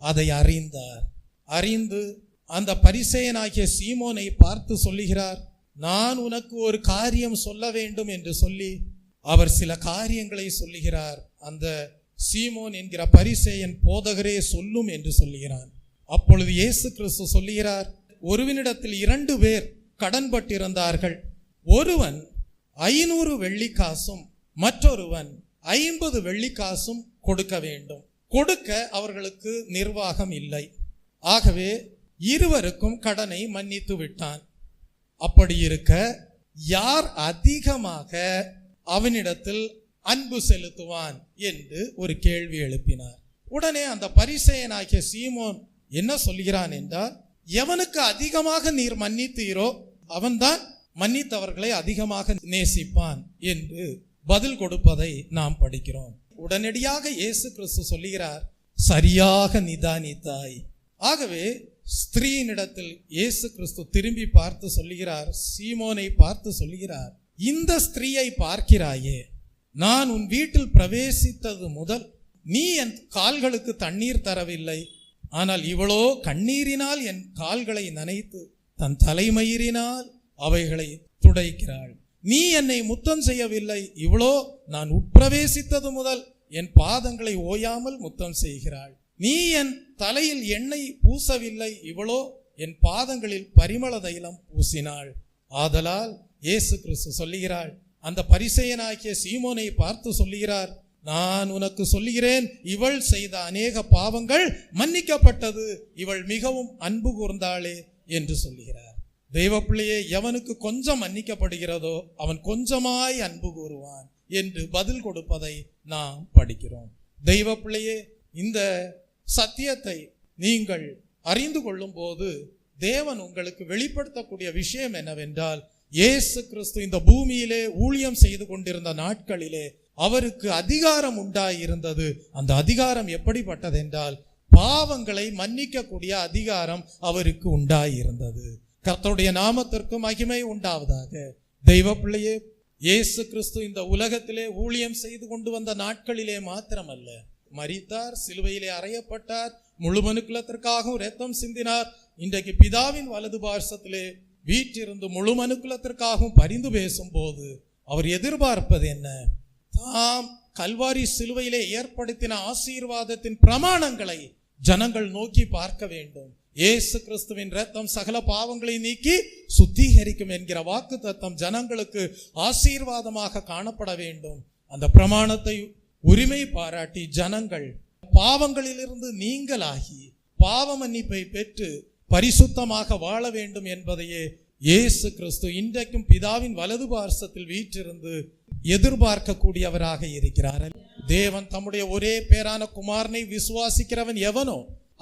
அதை அறிந்தார். அறிந்து அந்த பரிசேயனாகிய சீமோனை பார்த்து சொல்லுகிறார், நான் உனக்கு ஒரு காரியம் சொல்ல வேண்டும் என்று சொல்லி அவர் சில காரியங்களை சொல்லுகிறார். அந்த சீமோன் என்கிற பரிசேயன், போதகரே சொல்லும் என்று சொல்லுகிறான். அப்பொழுது இயேசு கிறிஸ்து சொல்லுகிறார், ஒருவனிடத்தில் 2 பேர் கடன்பட்டிருந்தார்கள். ஒருவன் 500 வெள்ளிக்காசும் மற்றொருவன் 50 வெள்ளிக்காசும் கொடுக்க வேண்டும். கொடுக்க அவர்களுக்கு நிர்வாகம் இல்லை. ஆகவே இருவருக்கும் கடனை மன்னித்து விட்டான். அப்படி இருக்க யார் அதிகமாக அவனிடத்தில் அன்பு செலுத்துவான் என்று ஒரு கேள்வி எழுப்பினார். உடனே அந்த பரிசேயனாகிய சீமோன் என்ன சொல்கிறான் என்றால், எவனுக்கு அதிகமாக நீர் மன்னித்தீரோ அவன்தான் மன்னித்தவர்களை அதிகமாக நேசிப்பான் என்று பதில் கொடுப்பதை நாம் படிக்கிறோம். உடனடியாக இயேசு கிறிஸ்து சொல்லுகிறார், சரியாக நிதானித்தாய். ஆகவே ஸ்திரீனிடத்தில் இயேசு கிறிஸ்து திரும்பி பார்த்து சொல்லுகிறார், சீமோனை பார்த்து சொல்லுகிறார், இந்த ஸ்திரீயை பார்க்கிறாயே, நான் உன் வீட்டில் பிரவேசித்தது முதல் நீ என் கால்களுக்கு தண்ணீர் தரவில்லை, ஆனால் இவளோ கண்ணீரினால் என் கால்களை நனைத்து தன் தலைமயிரினால் அவைகளை துடைக்கிறாள். நீ என்னை முத்தம் செய்யவில்லை, இவளோ நான் உட்பிரவேசித்தது முதல் என் பாதங்களை ஓயாமல் முத்தம் செய்கிறாள். நீ என் தலையில் எண்ணெய் பூசவில்லை, இவளோ என் பாதங்களில் பரிமள தைலம் பூசினாள். ஆதலால் இயேசு கிறிஸ்து சொல்லுகிறாள், அந்த பரிசேயனாகிய சீமோனை பார்த்து சொல்லுகிறார், நான் உனக்கு சொல்லுகிறேன், இவள் செய்த அநேக பாவங்கள் மன்னிக்கப்பட்டது, இவள் மிகவும் அன்பு கூர்ந்தாளே என்று சொல்லுகிறார். தெய்வ பிள்ளையே, எவனுக்கு கொஞ்சம் மன்னிக்கப்படுகிறதோ அவன் கொஞ்சமாய் அன்பு கூறுவான் என்று பதில் கொடுப்பதை நாம் படிக்கிறோம். தெய்வ பிள்ளையே, இந்த சத்தியத்தை நீங்கள் அறிந்து கொள்ளும் போது தேவன் உங்களுக்கு வெளிப்படுத்தக்கூடிய விஷயம் என்னவென்றால், இயேசு கிறிஸ்து இந்த பூமியிலே ஊழியம் செய்து கொண்டிருந்த நாட்களிலே அவருக்கு அதிகாரம் உண்டாயிருந்தது. அந்த அதிகாரம் எப்படிப்பட்டதென்றால், பாவங்களை மன்னிக்கக்கூடிய அதிகாரம் அவருக்கு உண்டாயிருந்தது. கர்த்தருடைய நாமத்திற்கு மகிமை உண்டாவதாக. தெய்வ பிள்ளையே, இயேசு கிறிஸ்து இந்த உலகத்திலே ஊழியம் செய்து கொண்டு வந்த நாட்களிலே மாத்திரமல்ல, மரித்தார், சிலுவையிலே அறையப்பட்டார், முழு மனுக்குலத்திற்காகவும் இரத்தம் சிந்தினார். இன்றைக்கு பிதாவின் வலது பார்சத்திலே வீற்றிருந்து முழு மனுக்குலத்திற்காகவும் பரிந்து பேசும்போது அவர் எதிர்பார்ப்பது என்ன? தாம் கல்வாரி சிலுவையிலே ஏற்படுத்தின ஆசீர்வாதத்தின் பிரமாணங்களை ஜனங்கள் நோக்கி பார்க்க வேண்டும். இயேசு கிறிஸ்துவின் இரத்தம் சகல பாவங்களை நீக்கி சுத்திகரிக்கும் என்கிற வாக்குத்தத்தம் ஜனங்களுக்கு ஆசீர்வாதமாக காணப்பட வேண்டும். அந்த பிரமாணத்தை உரிமை பாராட்டி ஜனங்கள் பாவங்களிலிருந்து நீங்களாகி பாவ மன்னிப்பை பெற்று பரிசுத்தமாக வாழ வேண்டும் என்பதையே இயேசு கிறிஸ்து இன்றைக்கும் பிதாவின் வலது பார்சத்தில் வீற்றிருந்து எதிர்பார்க்கக்கூடியவராக இருக்கிறார். தேவன் தம்முடைய ஒரே பேரான குமாரனை விசுவாசிக்கிறவன் எவனோ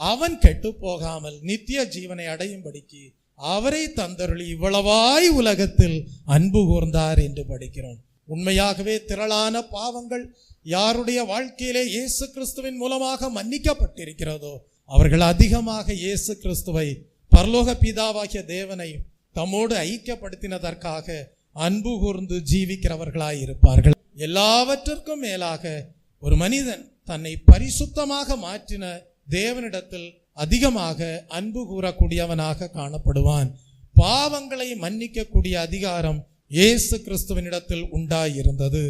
அவன் கெட்டு போகாமல் நித்திய ஜீவனை அடையும்படிக்கு அவரை தந்தருளி இவ்வளவாய் உலகத்தில் அன்பு கூர்ந்தார் என்று படிக்கிறோம். உண்மையாகவே திரளான பாவங்கள் யாருடைய வாழ்க்கையிலே இயேசு கிறிஸ்துவின் மூலமாக மன்னிக்கப்பட்டிருக்கிறதோ அவர்கள் அதிகமாக இயேசு கிறிஸ்துவை, பரலோக பிதாவாகிய தேவனை தம்மோடு ஐக்கியப்படுத்தினதற்காக அன்பு கூர்ந்து ஜீவிக்கிறவர்களாய் இருப்பார்கள். எல்லாவற்றிற்கும் மேலாக ஒரு மனிதன் தன்னை பரிசுத்தமாக மாற்றின தேவனிடத்தில் அதிகமாக அன்பு கூறக்கூடியவனாக காணப்படுவான். பாவங்களை மன்னிக்கக்கூடிய அதிகாரம் இயேசு கிறிஸ்துவனிடத்தில் உண்டாயிருந்தது.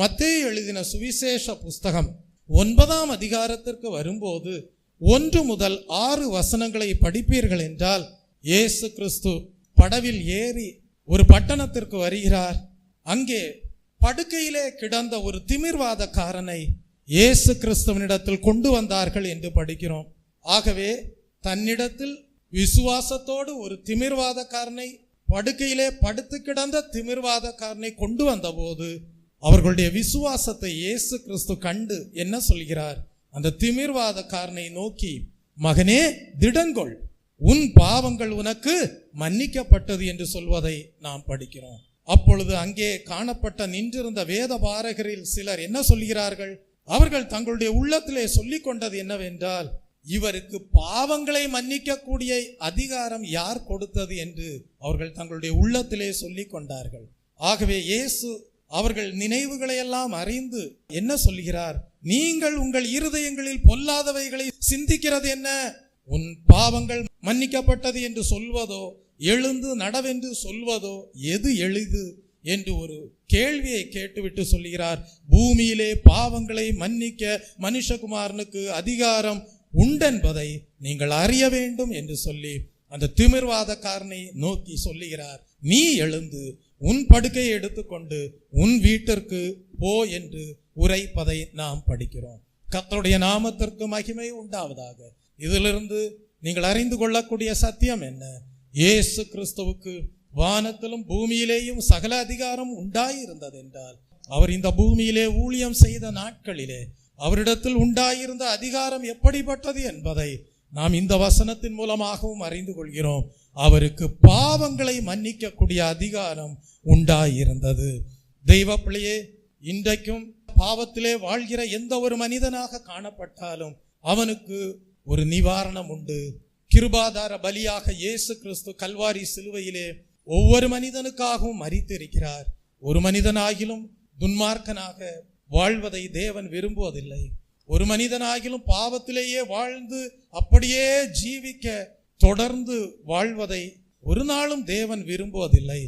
மத்தேயு எழுதின சுவிசேஷ புஸ்தகம் 9ஆம் அதிகாரத்திற்கு வரும்போது 1 முதல் 6 வசனங்களை படிப்பீர்கள் என்றால், இயேசு கிறிஸ்து படவில் ஏறி ஒரு பட்டணத்திற்கு வருகிறார். அங்கே படுக்கையிலே கிடந்த ஒரு திமிர்வாதக்காரனை இயேசு கிறிஸ்துவனிடத்தில் கொண்டு வந்தார்கள் என்று படிக்கிறோம். ஆகவே தன்னிடத்தில் விசுவாசத்தோடு ஒரு திமிர்வாதக்காரனை, படுக்கையிலே படுத்து கிடந்த திமிர்வாதக்காரனை கொண்டு வந்தபோது அவர்களுடைய விசுவாசத்தை இயேசு கிறிஸ்து கண்டு என்ன சொல்கிறார்? அந்த திமிர்வாதக்காரனை நோக்கி, மகனே திடங்கொள், உன் பாவங்கள் உனக்கு மன்னிக்கப்பட்டது என்று சொல்வதை நாம் படிக்கிறோம். அப்பொழுது அங்கே காணப்பட்ட நின்றிருந்த வேத பாரகரில் சிலர் என்ன சொல்கிறார்கள்? அவர்கள் தங்களுடைய உள்ளத்திலே சொல்லிக் கொண்டது என்னவென்றால், இவருக்கு பாவங்களை மன்னிக்கக்கூடிய அதிகாரம் யார் கொடுத்தது என்று அவர்கள் தங்களுடைய உள்ளத்திலே சொல்லிக் கொண்டார்கள். ஆகவே இயேசு அவர்கள் நினைவுகளை எல்லாம் அறிந்து என்ன சொல்கிறார்? நீங்கள் உங்கள் இருதயங்களில் பொல்லாதவைகளை சிந்திக்கிறது என்ன? உன் பாவங்கள் மன்னிக்கப்பட்டது என்று சொல்வதோ, எழுந்து நடவென்று சொல்வதோ எது எளிது என்று ஒரு கேள்வியை கேட்டுவிட்டு சொல்கிறார், பூமியிலே பாவங்களை மன்னிக்க மனுஷகுமாரனுக்கு அதிகாரம் உண்டென்பதை நீங்கள் அறிய வேண்டும் என்று சொல்லி அந்த திமிர்வாதக்காரனை நோக்கி சொல்லுகிறார், நீ எழுந்து உன் படுக்கையை எடுத்துக்கொண்டு உன் வீட்டிற்கு போ என்று உரைப்பதை நாம் படிக்கிறோம். கர்த்தருடைய நாமத்திற்கு மகிமை உண்டாவதாக. இதிலிருந்து நீங்கள் அறிந்து கொள்ளக்கூடிய சத்தியம் என்ன? இயேசு கிறிஸ்துவுக்கு வானத்திலும் பூமியிலேயும் சகல அதிகாரம் உண்டாயிருந்தது என்றால், அவர் இந்த பூமியிலே ஊழியம் செய்த நாட்களிலே அவரிடத்தில் உண்டாயிருந்த அதிகாரம் எப்படிப்பட்டது என்பதை நாம் இந்த வசனத்தின் மூலமாகவும் அறிந்து கொள்கிறோம். அவருக்கு பாவங்களை மன்னிக்கக்கூடிய அதிகாரம் உண்டாயிருந்தது. தெய்வ பிள்ளையே, இன்றைக்கும் பாவத்திலே வாழ்கிற எந்த ஒரு மனிதனாக காணப்பட்டாலும் அவனுக்கு ஒரு நிவாரணம் உண்டு. கிருபாதார பலியாக இயேசு கிறிஸ்து கல்வாரி சிலுவையிலே ஒவ்வொரு மனிதனுக்காகவும் மரித்திருக்கிறார். ஒரு மனிதனாகிலும் துன்மார்க்கனாக வாழ்வதை தேவன் விரும்புவதில்லை. ஒரு மனிதனாகிலும் பாவத்திலேயே வாழ்ந்து அப்படியே ஜீவிக்க தொடர்ந்து வாழ்வதை ஒரு நாளும் தேவன் விரும்புவதில்லை.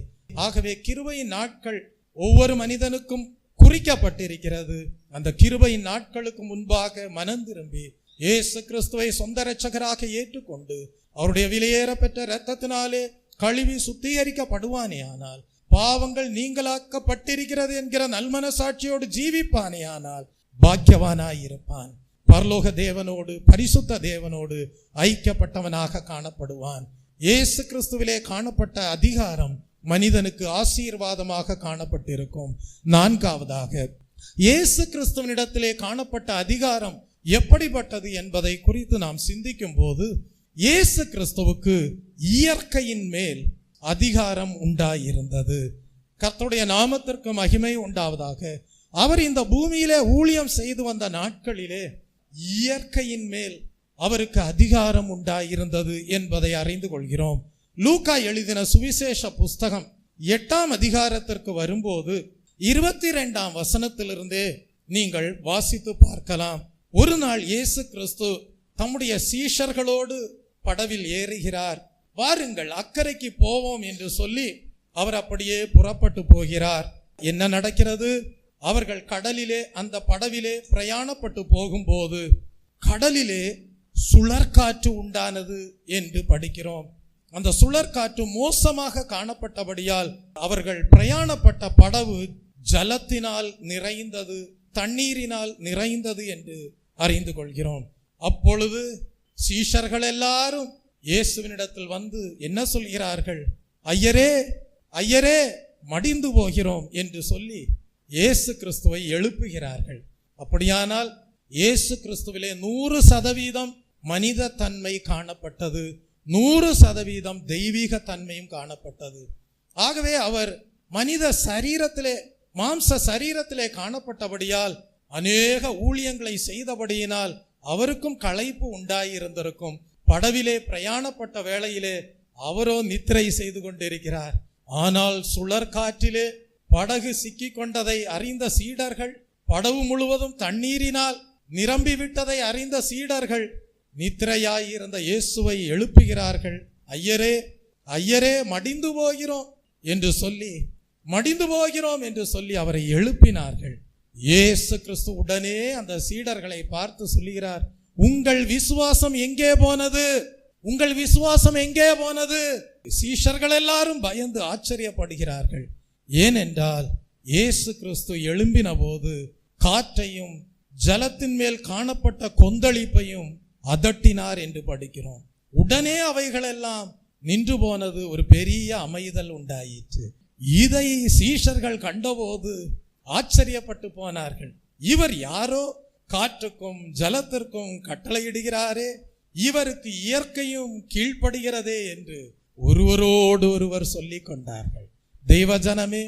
ஆகவே கிருபையின் நாட்கள் ஒவ்வொரு மனிதனுக்கும் குறிக்கப்பட்டிருக்கிறது. அந்த கிருபையின் நாட்களுக்கு முன்பாக மனம் திரும்பி இயேசு கிறிஸ்துவை சொந்த இரட்சகராக ஏற்றுக்கொண்டு அவருடைய விலையேற பெற்ற இரத்தத்தினாலே கழுவி சுத்திகரிக்கப்படுவானே ஆனால், பாவங்கள் நீங்களாக்கப்பட்டிருக்கிறது என்கிற நல்மனசாட்சியோடு ஜீவிப்பானே ஆனால் பாக்கியவானாயிருப்பான். பரலோக தேவனோடு பரிசுத்த தேவனோடு ஐக்கியப்பட்டவனாக காணப்படுவான். இயேசு கிறிஸ்துவிலே காணப்பட்ட அதிகாரம் மனிதனுக்கு ஆசீர்வாதமாக காணப்பட்டிருக்கும். நான்காவதாக, இயேசு கிறிஸ்துவனிடத்திலே காணப்பட்ட அதிகாரம் எப்படிப்பட்டது என்பதை குறித்து நாம் சிந்திக்கும் போது, இயேசு கிறிஸ்துவுக்கு இயற்கையின் மேல் அதிகாரம் உண்டாயிருந்தது. கர்த்தருடைய நாமத்திற்கு மகிமை உண்டாவதாக. அவர் இந்த பூமியிலே ஊழியம் செய்து வந்த நாட்களிலே இயற்கையின் மேல் அவருக்கு அதிகாரம் உண்டாயிருந்தது என்பதை அறிந்து கொள்கிறோம். லூக்கா எழுதின சுவிசேஷ புஸ்தகம் 8ஆம் அதிகாரத்திற்கு வரும்போது 22ஆம் வசனத்திலிருந்தே நீங்கள் வாசித்து பார்க்கலாம். ஒரு நாள் இயேசு கிறிஸ்து தம்முடைய சீஷர்களோடு படவில் ஏறுகிறார். வாருங்கள் அக்கறைக்கு போவோம் என்று சொல்லி அவர் அப்படியே புறப்பட்டு போகிறார். என்ன நடக்கிறது? அவர்கள் கடலிலே அந்த படவிலே பிரயாணப்பட்டு போகும்போது கடலிலே சுழற்காற்று உண்டானது என்று படிக்கிறோம். அந்த சுழற்காற்று மோசமாக காணப்பட்டபடியால் அவர்கள் பிரயாணப்பட்ட படவு ஜலத்தினால் நிறைந்தது, தண்ணீரினால் நிறைந்தது என்று அறிந்து கொள்கிறோம். அப்பொழுது சீஷர்கள் எல்லாரும் இயேசுவினிடத்தில் வந்து என்ன சொல்கிறார்கள்? ஐயரே, ஐயரே, மடிந்து போகிறோம் என்று சொல்லி இயேசு கிறிஸ்துவை எழுப்புகிறார்கள். அப்படியானால் இயேசு கிறிஸ்துவிலே 100% மனித தன்மை காணப்பட்டது, 100% தெய்வீக தன்மையும் காணப்பட்டது. ஆகவே அவர் மனித சரீரத்திலே, மாம்ச சரீரத்திலே காணப்பட்டபடியால் அநேக ஊழியங்களை செய்தபடியினால் அவருக்கும் களைப்பு உண்டாயிருந்திருக்கும். படவிலே பிரயாணப்பட்ட வேளையிலே அவரோ நித்திரை செய்து கொண்டிருக்கிறார். ஆனால் சுழற்காற்றிலே படகு சிக்கி கொண்டதை அறிந்த சீடர்கள், படகு முழுவதும் தண்ணீரினால் நிரம்பிவிட்டதை அறிந்த சீடர்கள் நித்திரையாயிருந்த இயேசுவை எழுப்புகிறார்கள். ஐயரே, ஐயரே, மடிந்து போகிறோம் என்று சொல்லி அவரை எழுப்பினார்கள். இயேசு கிறிஸ்து உடனே அந்த சீடர்களை பார்த்து சொல்லுகிறார், உங்கள் விசுவாசம் எங்கே போனது? உங்கள் விசுவாசம் எங்கே போனது? சீஷர்கள் எல்லாரும் பயந்து ஆச்சரியப்படுகிறார்கள். ஏனென்றால் இயேசு கிறிஸ்து எழும்பின போது காற்றையும் ஜலத்தின் மேல் காணப்பட்ட கொந்தளிப்பையும் அதட்டினார் என்று படிக்கிறோம். உடனே அவைகளெல்லாம் நின்று போனது, ஒரு பெரிய அமைதல் உண்டாயிற்று. இதை சீஷர்கள் கண்டபோது ஆச்சரியப்பட்டு போனார்கள். இவர் யாரோ காற்றுக்கும் ஜலத்திற்கும் கட்டளையிடுகிறாரே, இவருக்கு இயற்கையும் கீழ்ப்படுகிறதே என்று ஒருவரோடு ஒருவர் சொல்லிக் கொண்டார்கள். தெய்வ ஜனமே,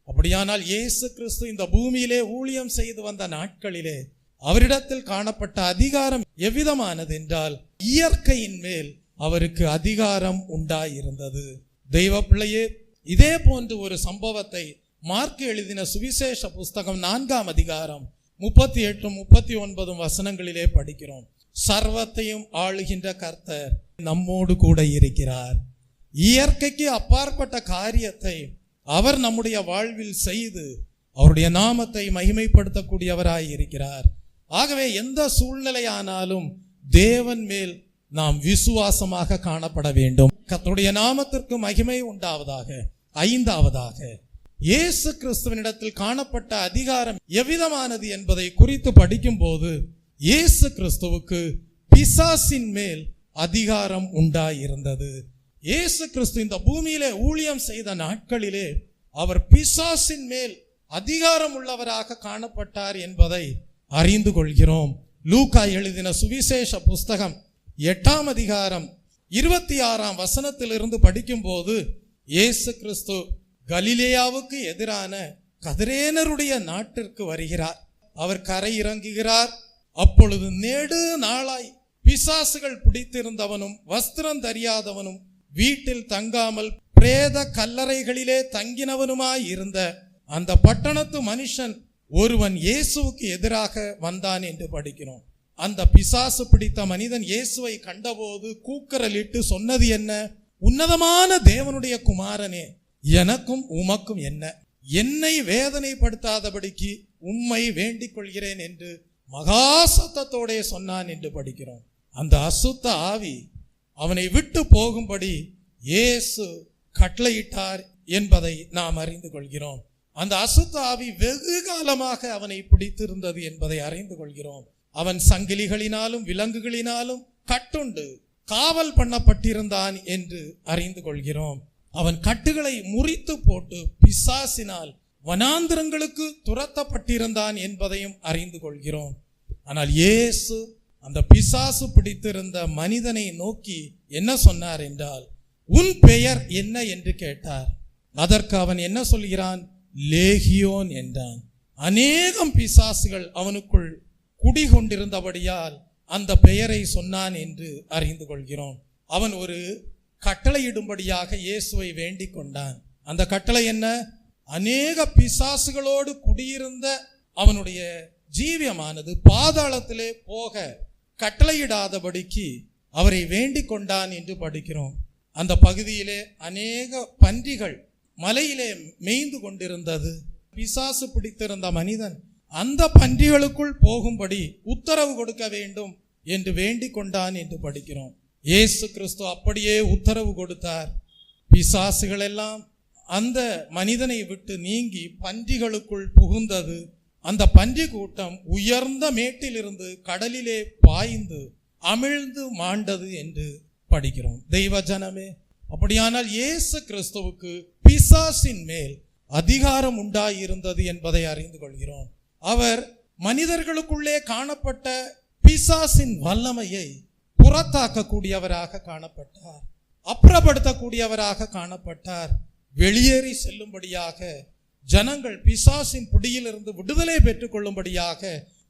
அப்படியானால் இயேசு கிறிஸ்து இந்த பூமியிலே ஊழியம் செய்து வந்த நாட்களிலே அவரிடத்தில் காணப்பட்ட அதிகாரம் எவ்விதமானது என்றால், இயற்கையின் மேல் அவருக்கு அதிகாரம் உண்டாயிருந்தது. தெய்வ பிள்ளையே, இதே போன்று ஒரு சம்பவத்தை மார்க்கு எழுதின சுவிசேஷ புஸ்தகம் 4ஆம் அதிகாரம் 38, 39 வசனங்களிலே படிக்கிறோம். சர்வத்தையும் ஆளுகின்ற கர்த்தர் நம்மோடு கூட இருக்கிறார். இயற்கைக்கு அப்பாற்பட்ட காரியத்தை அவர் நம்முடைய வாழ்வில் செய்து அவருடைய நாமத்தை மகிமைப்படுத்தக்கூடியவராய் இருக்கிறார். ஆகவே எந்த சூழ்நிலையானாலும் தேவன் மேல் நாம் விசுவாசமாக காணப்பட வேண்டும். கர்த்தருடைய நாமத்திற்கு மகிமை உண்டாவதாக. ஐந்தாவதாக, இயேசு கிறிஸ்துவனிடத்தில் காணப்பட்ட அதிகாரம் எவ்விதமானது என்பதை குறித்து படிக்கும் போது, இயேசு கிறிஸ்துவுக்கு பிசாசின் மேல் அதிகாரம் உண்டாயிருந்தது. இயேசு கிறிஸ்து இந்த பூமியிலே ஊழியம் செய்த நாட்களிலே அவர் பிசாசின் மேல் அதிகாரம் உள்ளவராக காணப்பட்டார் என்பதை அறிந்து கொள்கிறோம். லூக்கா எழுதின சுவிசேஷ புஸ்தகம் 8ஆம் அதிகாரம் 26ஆம் வசனத்திலிருந்து படிக்கும் போது, இயேசு கிறிஸ்து கலிலேயாவுக்கு எதிரான கதிரேனருடைய நாட்டிற்கு வருகிறார். அவர் கரை இறங்குகிறார். அப்பொழுது நெடு நாளாய் பிசாசுகள் பிடித்திருந்தவனும் வஸ்திரம் தெரியாதவனும் வீட்டில் தங்காமல் பிரேத கல்லறைகளிலே தங்கினவனுமாய் இருந்த அந்த பட்டணத்து மனுஷன் ஒருவன் இயேசுவுக்கு எதிராக வந்தான் என்று படிக்கிறோம். அந்த பிசாசு பிடித்த மனிதன் இயேசுவை கண்டபோது கூக்குரலிட்டு சொன்னது என்ன? உன்னதமான தேவனுடைய குமாரனே, எனக்கும் உமக்கும் என்ன? என்னை வேதனைப்படுத்தாதபடிக்கு உம்மை வேண்டிக் கொள்கிறேன் என்று மகா சத்தத்தோட சொன்னான் என்று படிக்கிறோம். அந்த அசுத்த ஆவி அவனை விட்டு போகும்படி இயேசு கட்டளையிட்டார் என்பதை நாம் அறிந்து கொள்கிறோம். அந்த அசுத்த ஆவி வெகு காலமாக அவனை பிடித்திருந்தது என்பதை அறிந்து கொள்கிறோம். அவன் சங்கிலிகளினாலும் விலங்குகளினாலும் கட்டுண்டு காவல் பண்ணப்பட்டிருந்தான் என்று அறிந்து கொள்கிறோம். அவன் கட்டுகளை முறித்து போட்டு பிசாசினால் வனாந்திரங்களுக்கு துரத்தப்பட்டிருந்தான் என்பதையும் அறிந்து கொள்கிறோம். ஆனால் இயேசு அந்த பிசாசு பிடித்திருந்த மனிதனை நோக்கி என்ன சொன்னார் என்றால், உன் பெயர் என்ன என்று கேட்டார். அதற்கு அவன் என்ன சொல்கிறான்? லேகியோன் என்றான். அநேகம் பிசாசுகள் அவனுக்குள் குடிகொண்டிருந்தபடியால் அந்த பெயரை சொன்னான் என்று அறிந்து கொள்கிறோம். அவன் ஒரு கட்டளையிடும்படியாக இயேசுவை வேண்டிக் கொண்டான். அந்த கட்டளை என்ன? அநேக பிசாசுகளோடு குடியிருந்த அவனுடைய ஜீவியமானது பாதாளத்திலே போக கட்டளையிடாதபடிக்கு அவரை வேண்டிக் கொண்டான் என்று படிக்கிறோம். அந்த பகுதியிலே அநேக பன்றிகள் மலையிலே மேய்ந்து கொண்டிருந்தது. பிசாசு பிடித்திருந்த மனிதன் அந்த பன்றிகளுக்குள் போகும்படி உத்தரவு கொடுக்க வேண்டும் என்று வேண்டிக் கொண்டான் என்று படிக்கிறோம். இயேசு கிறிஸ்து அப்படியே உத்தரவு கொடுத்தார். பிசாசுகள் எல்லாம் அந்த மனிதனை விட்டு நீங்கி பன்றிகளுக்குள் புகுந்தது. அந்த பன்றி கூட்டம் உயர்ந்த மேட்டிலிருந்து கடலிலே பாய்ந்து அமிழ்ந்து மாண்டது என்று படிக்கிறோம். தெய்வ ஜனமே, அப்படியானால் இயேசு கிறிஸ்துவுக்கு பிசாசின் மேல் அதிகாரம் உண்டாயிருந்தது என்பதை அறிந்து கொள்கிறோம். அவர் மனிதர்களுக்குள்ளே காணப்பட்ட பிசாசின் வல்லமையை புறத்தாக்கக்கூடியவராக காணப்பட்டார், அப்புறப்படுத்தக்கூடியவராக காணப்பட்டார். வெளியேறி செல்லும்படியாக ஜனங்கள் பிசாசின் பிடியிலிருந்து விடுதலை பெற்றுக் கொள்ளும்படியாக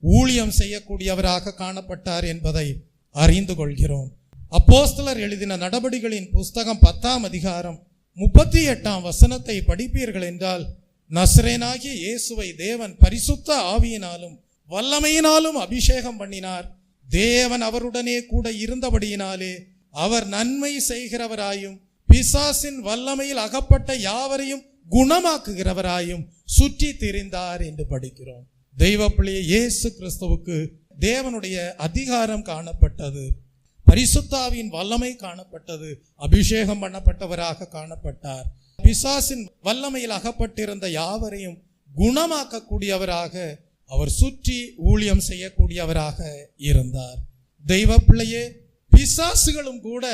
ஊழியம் செய்யக்கூடியவராக காணப்பட்டார் என்பதை அறிந்து கொள்கிறோம். அப்போஸ்தலர் எழுதின நடபடிகளின் புஸ்தகம் 10ஆம் அதிகாரம் 38ஆம் வசனத்தை படிப்பீர்கள் என்றால், நசரேனாகிய இயேசுவை தேவன் பரிசுத்த ஆவியினாலும் வல்லமையினாலும் அபிஷேகம் பண்ணினார். தேவன் அவருடனே கூட இருந்தபடியினாலே அவர் நன்மை செய்கிறவராயும் பிசாசின் வல்லமையில் அகப்பட்ட யாவரையும் குணமாக்குகிறவராயும் சுற்றி திரிந்தார் என்று படிக்கிறோம். தெய்வ பிள்ளையே, இயேசு கிறிஸ்துவுக்கு தேவனுடைய அதிகாரம் காணப்பட்டது, பரிசுத்தாவின் வல்லமை காணப்பட்டது, அபிஷேகம் பண்ணப்பட்டவராக காணப்பட்டார். பிசாசின் வல்லமையில் அகப்பட்டிருந்த யாவரையும் குணமாக்கக்கூடியவராக அவர் சுற்றி ஊழியம் செய்யக்கூடியவராக இருந்தார். தெய்வ பிள்ளையே, பிசாசுகளும் கூட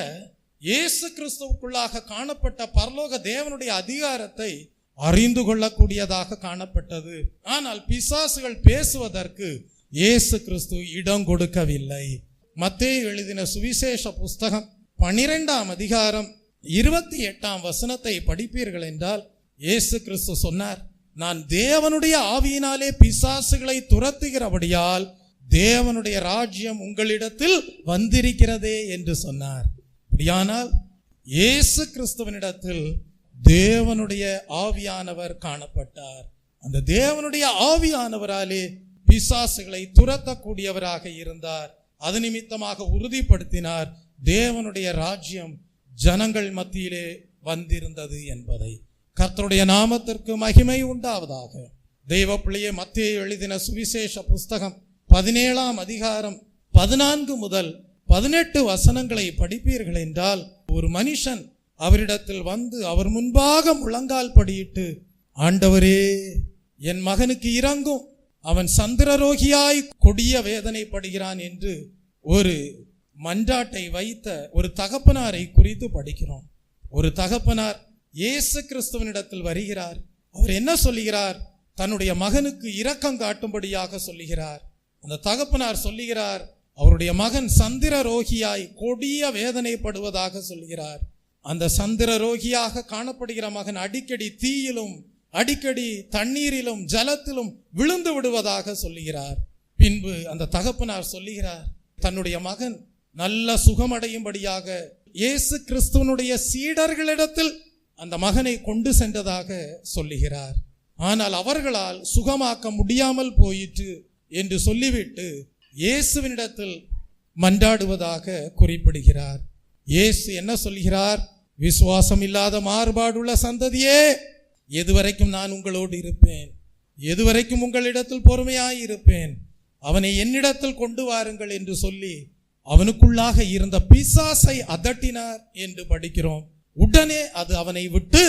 இயேசு கிறிஸ்துவுக்குள்ளாக காணப்பட்ட பரலோக தேவனுடைய அதிகாரத்தை அறிந்து கொள்ளக்கூடியதாக காணப்பட்டது. ஆனால் பிசாசுகள் பேசுவதற்கு இயேசு கிறிஸ்து இடம் கொடுக்கவில்லை. மத்தேயு எழுதின சுவிசேஷ புஸ்தகம் 12ஆம் அதிகாரம் 28ஆம் வசனத்தை படிப்பீர்கள் என்றால், இயேசு கிறிஸ்து சொன்னார், நான் தேவனுடைய ஆவியினாலே பிசாசுகளை துரத்துகிறபடியால் தேவனுடைய ராஜ்யம் உங்களிடத்தில் வந்திருக்கிறதே என்று சொன்னார். அப்படியானால் இயேசு கிறிஸ்துவனிடத்தில் தேவனுடைய ஆவியானவர் காணப்பட்டார். அந்த தேவனுடைய ஆவியானவராலே பிசாசுகளை துரத்தக்கூடியவராக இருந்தார். அது நிமித்தமாக உறுதிப்படுத்தினார் தேவனுடைய ராஜ்யம் ஜனங்கள் மத்தியிலே வந்திருந்தது என்பதை. கர்த்தருடைய நாமத்திற்கு மகிமை உண்டாவதாக. தெய்வ பிள்ளையே, மத்தேயு எழுதின சுவிசேஷ புஸ்தகம் 17ஆம் அதிகாரம் 14 முதல் 18 வசனங்களை படிப்பீர்கள் என்றால், ஒரு மனுஷன் அவரிடத்தில் வந்து அவர் முன்பாக முழங்கால் படியிட்டு, ஆண்டவரே, என் மகனுக்கு இரங்கும், அவன் சந்திரரோகியாய் கொடிய வேதனைப்படுகிறான் என்று ஒரு மன்றாட்டை வைத்த ஒரு தகப்பனாரை குறித்து படிக்கிறோம். ஒரு தகப்பனார் இயேசு கிறிஸ்துவனிடத்தில் வருகிறார். அவர் என்ன சொல்லுகிறார்? தன்னுடைய மகனுக்கு இரக்கம் காட்டும்படியாக சொல்லுகிறார். அந்த தகப்பனார் சொல்லுகிறார், அவருடைய மகன் சந்திர ரோகியாய் கொடிய வேதனைப்படுவதாக சொல்கிறார். அந்த சந்திர ரோகியாக காணப்படுகிற மகன் அடிக்கடி தீயிலும் அடிக்கடி தண்ணீரிலும் ஜலத்திலும் விழுந்து விடுவதாக சொல்லுகிறார். பின்பு அந்த தகப்பனார் சொல்லுகிறார், தன்னுடைய மகன் நல்ல சுகமடையும்படியாக இயேசு கிறிஸ்துவனுடைய சீடர்களிடத்தில் அந்த மகனை கொண்டு சென்றதாக சொல்லுகிறார். ஆனால் அவர்களால் சுகமாக்க முடியாமல் போயிற்று என்று சொல்லிவிட்டு இயேசுவினிடத்தில் மன்றாடுவதாக குறிப்பிடுகிறார். இயேசு என்ன சொல்கிறார்? விசுவாசம் இல்லாத மாறுபாடுள்ள சந்ததியே, எதுவரைக்கும் நான் உங்களோடு இருப்பேன், எதுவரைக்கும் உங்களிடத்தில் பொறுமையாய் இருப்பேன், அவனை என்னிடத்தில் கொண்டு வாருங்கள் என்று சொல்லி அவனுக்குள்ளாக இருந்த பிசாசை அதட்டினார் என்று படிக்கிறோம். உடனே அது அவனை விட்டு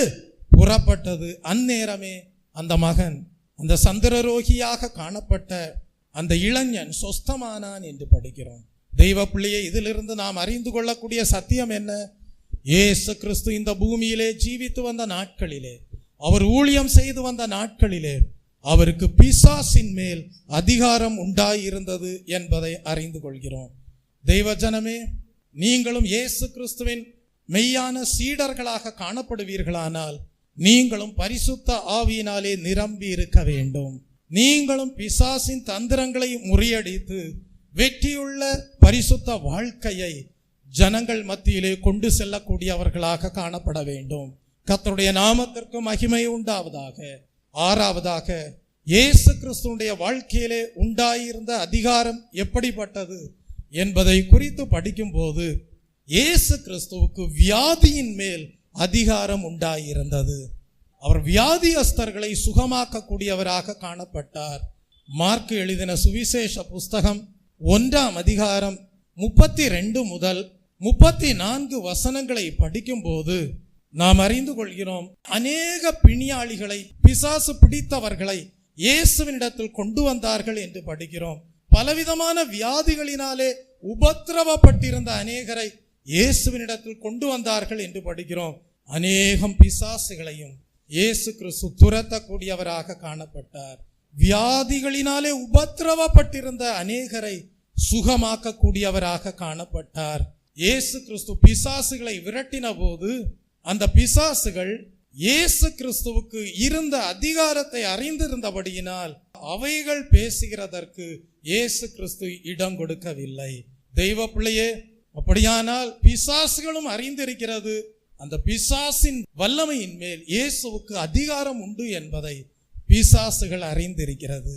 புறப்பட்டது. அந்நேரமே அந்த மகன், அந்த சந்திரரோகியாக காணப்பட்ட அந்த இளைஞன் சொஸ்தமானான் என்று படிக்கிறோம். தெய்வ பிள்ளையை, இதிலிருந்து நாம் அறிந்து கொள்ளக்கூடிய சத்தியம் என்ன? இயேசு கிறிஸ்து இந்த பூமியிலே ஜீவித்து வந்த நாட்களிலே, அவர் ஊழியம் செய்து வந்த நாட்களிலே அவருக்கு பிசாசின் மேல் அதிகாரம் உண்டாயிருந்தது என்பதை அறிந்து கொள்கிறோம். தெய்வ ஜனமே, நீங்களும் இயேசு கிறிஸ்துவின் மெய்யான சீடர்களாக காணப்படுவீர்களானால் நீங்களும் பரிசுத்த ஆவியினாலே நிரம்பி இருக்க வேண்டும். நீங்களும் பிசாசின் தந்திரங்களை முறியடித்து வெற்றியுள்ள பரிசுத்த வாழ்க்கையை ஜனங்கள் மத்தியிலே கொண்டு செல்லக்கூடியவர்களாக காணப்பட வேண்டும். கர்த்தருடைய நாமத்திற்கு மகிமை உண்டாவதாக. ஆறாவதாக, இயேசு கிறிஸ்துவுடைய வாழ்க்கையிலே உண்டாயிருந்த அதிகாரம் எப்படிப்பட்டது என்பதை குறித்து படிக்கும்போது, இயேசு கிறிஸ்துவுக்கு வியாதியின் மேல் அதிகாரம் உண்டாயிருந்தது. அவர் வியாதியஸ்தர்களை சுகமாக்கக்கூடியவராக காணப்பட்டார். மார்க் எழுதின சுவிசேஷ புஸ்தகம் 1ஆம் அதிகாரம் 32 முதல் 34 வசனங்களை படிக்கும்போது நாம் அறிந்து கொள்கிறோம், அநேக பிணியாளிகளை, பிசாசு பிடித்தவர்களை இயேசுவினிடத்தில் கொண்டு வந்தார்கள் என்று படிக்கிறோம். பலவிதமான வியாதிகளினாலே உபத்திரவப்பட்டிருந்த அநேகரை இயேசுவினிடத்தில் கொண்டு வந்தார்கள் என்று படிக்கிறோம். அநேகம் பிசாசுகளையும் இயேசு கிறிஸ்து துரத்தக்கூடியவராக காணப்பட்டார். வியாதிகளினாலே உபத்திரவப்பட்டிருந்த அநேகரை சுகமாக்கக்கூடியவராக காணப்பட்டார். இயேசு கிறிஸ்து பிசாசுகளை விரட்டின போது அந்த பிசாசுகள் இயேசு கிறிஸ்துவுக்கு இருந்த அதிகாரத்தை அறிந்திருந்தபடியினால் அவைகள் பேசுகிறதற்கு இயேசு கிறிஸ்து இடம் கொடுக்கவில்லை. தெய்வ பிள்ளையே, அப்படியானால் பிசாசுகளும் அறிந்திருக்கிறது, அந்த பிசாசின் வல்லமையின் மேல் இயேசுவுக்கு அதிகாரம் உண்டு என்பதை பிசாசுகள் அறிந்திருக்கிறது.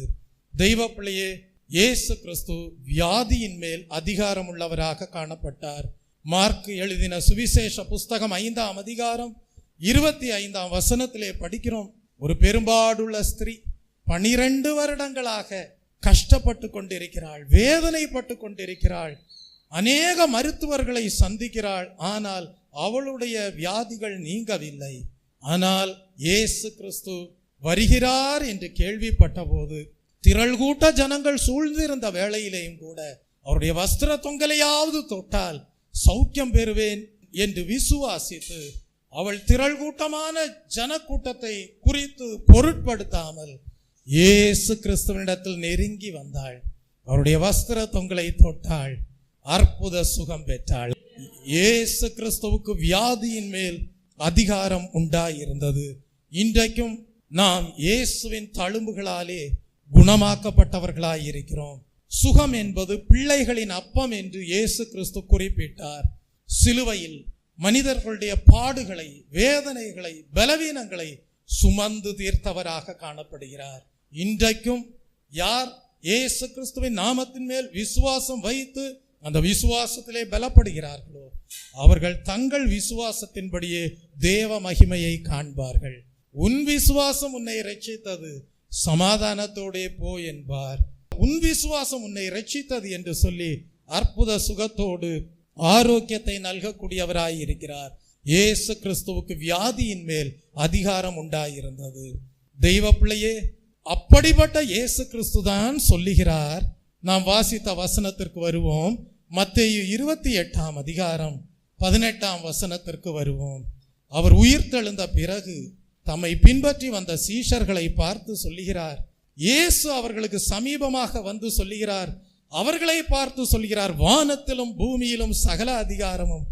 தெய்வ பிள்ளையே, இயேசு கிறிஸ்து வியாதியின் மேல் அதிகாரம் உள்ளவராக காணப்பட்டார். மார்க் எழுதின சுவிசேஷ புஸ்தகம் 5ஆம் அதிகாரம் 25ஆம் வசனத்திலே படிக்கிறோம், ஒரு பெரும்பாடுள்ள ஸ்திரீ 12 வருடங்களாக கஷ்டப்பட்டு கொண்டிருக்கிறாள், வேதனைப்பட்டு கொண்டிருக்கிறாள், அநேக மருத்துவர்களை சந்திக்கிறாள். ஆனால் அவளுடைய வியாதிகள் நீங்கவில்லை. ஆனால் இயேசு கிறிஸ்து வருகிறார் என்று கேள்விப்பட்ட போது திரள் கூட்ட ஜனங்கள் சூழ்ந்திருந்த வேளையிலேயும் கூட அவருடைய வஸ்திர தொங்கலையாவது தொட்டால் சௌக்கியம் பெறுவேன் என்று விசுவாசித்து அவள் திரள் கூட்டமான ஜனக்கூட்டத்தை குறித்து பொருட்படுத்தாமல் இயேசு கிறிஸ்துவினிடத்தில் நெருங்கி வந்தாள். அவருடைய வஸ்திர தொங்கலை தொட்டாள், அற்புத சுகம் பெற்றாள். இயேசு கிறிஸ்துவுக்கு வியாதியின் மேல் அதிகாரம் உண்டாயிருந்தது. இன்றைக்கும் நாம் இயேசுவின் தழும்புகளாலே குணமாக்கப்பட்டவர்களாய் இருக்கிறோம். சுகம் என்பது பிள்ளைகளின் அப்பம் என்று இயேசு கிறிஸ்து குறிப்பிட்டார். சிலுவையில் மனிதர்களுடைய பாடுகளை, வேதனைகளை, பலவீனங்களை சுமந்து தீர்த்தவராக காணப்படுகிறார். இன்றைக்கும் யார் இயேசு கிறிஸ்துவின் நாமத்தின் மேல் விசுவாசம் வைத்து அந்த விசுவாசத்திலே பலப்படுகிறார்களோ அவர்கள் தங்கள் விசுவாசத்தின்படியே தேவ மகிமையை காண்பார்கள். உன் விசுவாசம் உன்னை இரட்சித்தது, சமாதானத்தோடே போ என்பார். உன் விசுவாசம் உன்னை இரட்சித்தது என்று சொல்லி அற்புத சுகத்தோடு ஆரோக்கியத்தை நல்கக்கூடியவராய் இருக்கிறார். இயேசு கிறிஸ்துவுக்கு வியாதியின் மேல் அதிகாரம் உண்டாயிருந்தது. தெய்வ பிள்ளையே, அப்படிப்பட்ட இயேசு கிறிஸ்து தான் சொல்லுகிறார். நாம் வாசித்த வசனத்திற்கு வருவோம். மத்தேயு 28ஆம் அதிகாரம் 18ஆம் வசனத்திற்கு வருவோம். அவர் உயிர்த்தெழுந்த பிறகு தம்மை பின்பற்றி வந்த சீஷர்களை பார்த்து சொல்லுகிறார், இயேசு அவர்களுக்கு சமீபமாக வந்து சொல்லுகிறார், அவர்களை பார்த்து சொல்கிறார், வானத்திலும் பூமியிலும் சகல அதிகாரமும்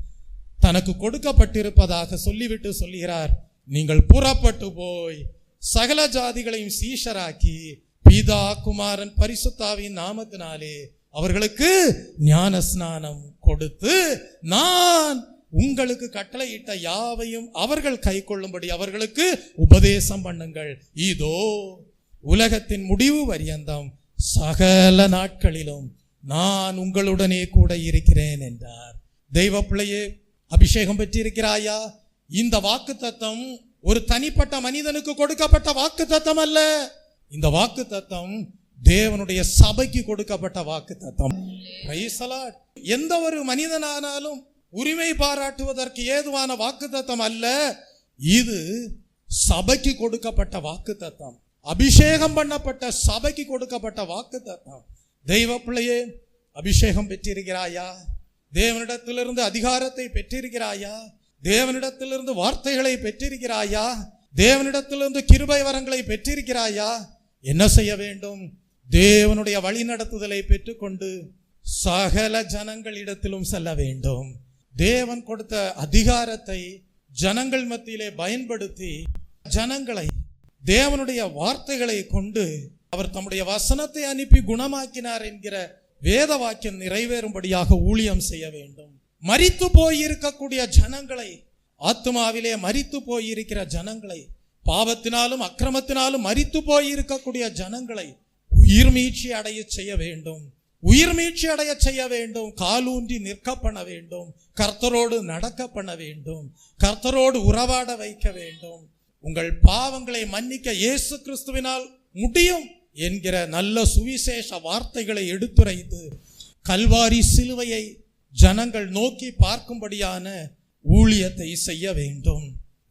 தனக்கு கொடுக்கப்பட்டிருப்பதாக சொல்லிவிட்டு சொல்லுகிறார், நீங்கள் புறப்பட்டு போய் சகல ஜாதிகளையும் சீஷராக்கி பிதா குமாரன் பரிசுத்தாவின் நாமத்தினாலே அவர்களுக்கு ஞான ஸ்நானம் கொடுத்து, நான் உங்களுக்கு கட்டளையிட்ட யாவையும் அவர்கள் கை கொள்ளும்படி அவர்களுக்கு உபதேசம் பண்ணுங்கள். இதோ உலகத்தின் முடிவு பரியந்தம் சகல நாட்களிலும் நான் உங்களுடனே கூட இருக்கிறேன் என்றார். தெய்வ பிள்ளையே, அபிஷேகம் பெற்றிருக்கிறாயா? இந்த வாக்குத்தத்தம் ஒரு தனிப்பட்ட மனிதனுக்கு கொடுக்கப்பட்ட வாக்குத்தத்தம் அல்ல. இந்த வாக்குத்தத்தம் தேவனுடைய சபைக்கு கொடுக்கப்பட்ட வாக்குத்தத்தம். Praise the Lord. எந்த ஒரு மனிதனானாலும் உரிமை பாராட்டுவதற்கு ஏதுவான வாக்குத்தத்தம் அல்ல. இது சபைக்கு கொடுக்கப்பட்ட வாக்குத்தத்தம். அபிஷேகம் பண்ணப்பட்ட சபைக்கு கொடுக்கப்பட்ட வாக்குத்தத்தம். தெய்வ பிள்ளையே, அபிஷேகம் பெற்றிருக்கிறாயா? தேவனிடத்திலிருந்து அதிகாரத்தை பெற்றிருக்கிறாயா? தேவனிடத்திலிருந்து வார்த்தைகளை பெற்றிருக்கிறாயா? தேவனிடத்திலிருந்து கிருபை வரங்களை பெற்றிருக்கிறாயா? என்ன செய்ய வேண்டும்? தேவனுடைய வழி நடத்துதலை பெற்றுக்கொண்டு சகல ஜனங்களிடத்திலும் செல்ல வேண்டும். தேவன் கொடுத்த அதிகாரத்தை ஜனங்கள் மத்தியிலே பயன்படுத்தி ஜனங்களை தேவனுடைய வார்த்தைகளை கொண்டு அவர் தம்முடைய வசனத்தை அனுப்பி குணமாக்கினார் என்கிற வேத வாக்கியம் நிறைவேறும்படியாக ஊழியம் செய்ய வேண்டும். மரித்து போயிருக்கக்கூடிய ஜனங்களை, ஆத்துமாவிலே மரித்து போயிருக்கிற ஜனங்களை, பாவத்தினாலும் அக்கிரமத்தினாலும் மரித்து போயிருக்கக்கூடிய ஜனங்களை உயிர் மீட்சி அடைய செய்ய வேண்டும். உயிர் மீட்சி அடைய செய்ய வேண்டும். காலூன்றி நிற்க பண்ண வேண்டும். கர்த்தரோடு நடக்க பண்ண வேண்டும். கர்த்தரோடு உறவாட வைக்க வேண்டும். உங்கள் பாவங்களை மன்னிக்க இயேசு கிறிஸ்துவினால் முடியும் என்கிற நல்ல சுவிசேஷ வார்த்தைகளை எடுத்துரைத்து கல்வாரி சிலுவையை ஜனங்கள் நோக்கி பார்க்கும்படியான ஊழியத்தை செய்ய வேண்டும்.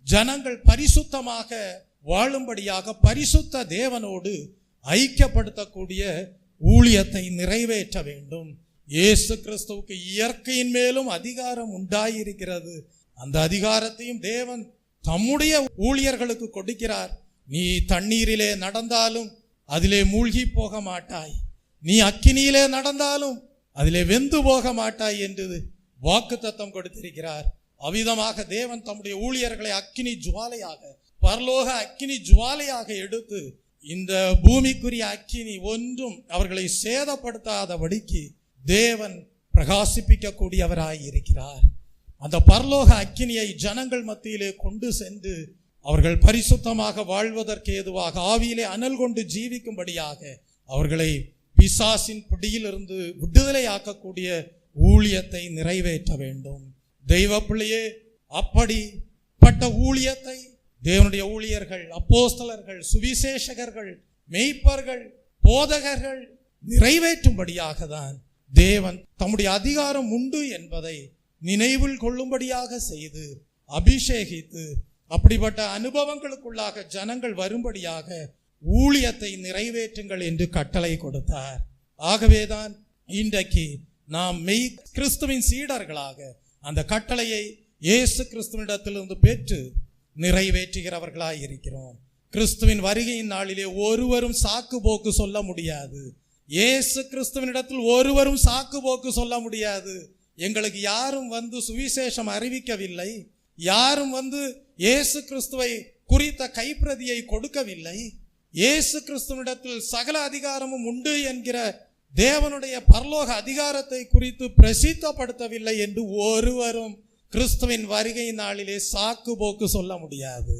ஜனங்கள் பரிசுத்தமாக வாழும்படியாக பரிசுத்த தேவனோடு ஐக்கியப்படுத்தக்கூடிய ஊழியத்தை நிறைவேற்ற வேண்டும். இயேசு கிறிஸ்துவுக்கு இயற்கையின் மேலும் அதிகாரம் உண்டாயிருக்கிறது. அந்த அதிகாரத்தையும் தேவன் தம்முடைய ஊழியர்களுக்கு கொடுக்கிறார். நீ தண்ணீரிலே நடந்தாலும் அதிலே மூழ்கி போக மாட்டாய், நீ அக்கினியிலே நடந்தாலும் அதிலே வெந்து போக மாட்டாய் என்று வாக்குத்தத்தம் கொடுத்திருக்கிறார். அவ்விதமாக தேவன் தம்முடைய ஊழியர்களை அக்கினி ஜுவாலையாக, பரலோக அக்கினி ஜுவாலையாக எடுத்து இந்த பூமிக்குரிய அக்கினி ஒன்றும் அவர்களை சேதப்படுத்தாதபடிக்கு தேவன் பிரகாசிப்பிக்க கூடியவராய் இருக்கிறார். அந்த பரலோக அக்கினியை ஜனங்கள் மத்தியிலே கொண்டு சென்று அவர்கள் பரிசுத்தமாக வாழ்வதற்கு ஏதுவாக ஆவியிலே அனல் கொண்டு ஜீவிக்கும்படியாக அவர்களை பிசாசின் பிடியிலிருந்து விடுதலையாக்கக்கூடிய ஊழியத்தை நிறைவேற்ற வேண்டும். தெய்வ பிள்ளையே, அப்படிப்பட்ட ஊழியத்தை தேவனுடைய ஊழியர்கள், அப்போஸ்தலர்கள், சுவிசேஷகர்கள், மெய்ப்பர்கள், போதகர்கள் நிறைவேற்றும்படியாக தான் தேவன் தம்முடைய அதிகாரம் உண்டு என்பதை நினைவில் கொள்ளும்படியாக செய்து அபிஷேகித்து அப்படிப்பட்ட அனுபவங்களுக்குள்ளாக ஜனங்கள் வரும்படியாக ஊழியத்தை நிறைவேற்றுங்கள் என்று கட்டளை கொடுத்தார். ஆகவேதான் இன்றைக்கு நாம் மெய் கிறிஸ்துவின் சீடர்களாக அந்த கட்டளையை இயேசு கிறிஸ்துவினிடத்திலிருந்து பெற்று நிறைவேற்றுகிறவர்களாய் இருக்கிறோம். கிறிஸ்துவின் வருகையின் நாளிலே ஒருவரும் சாக்கு போக்கு சொல்ல முடியாது. இயேசு கிறிஸ்துவினிடத்தில் ஒருவரும் சாக்கு போக்கு சொல்ல முடியாது. எங்களுக்கு யாரும் வந்து சுவிசேஷம் அறிவிக்கவில்லை, யாரும் வந்து இயேசு கிறிஸ்துவை குறித்த கைப்பிரதியை கொடுக்கவில்லை, இயேசு கிறிஸ்துவினிடத்தில் சகல அதிகாரமும் உண்டு என்கிற தேவனுடைய பரலோக அதிகாரத்தை குறித்து பிரசித்தப்படுத்தவில்லை என்று ஒருவரும் கிறிஸ்துவின் வருகை நாளிலே சாக்கு போக்கு சொல்ல முடியாது.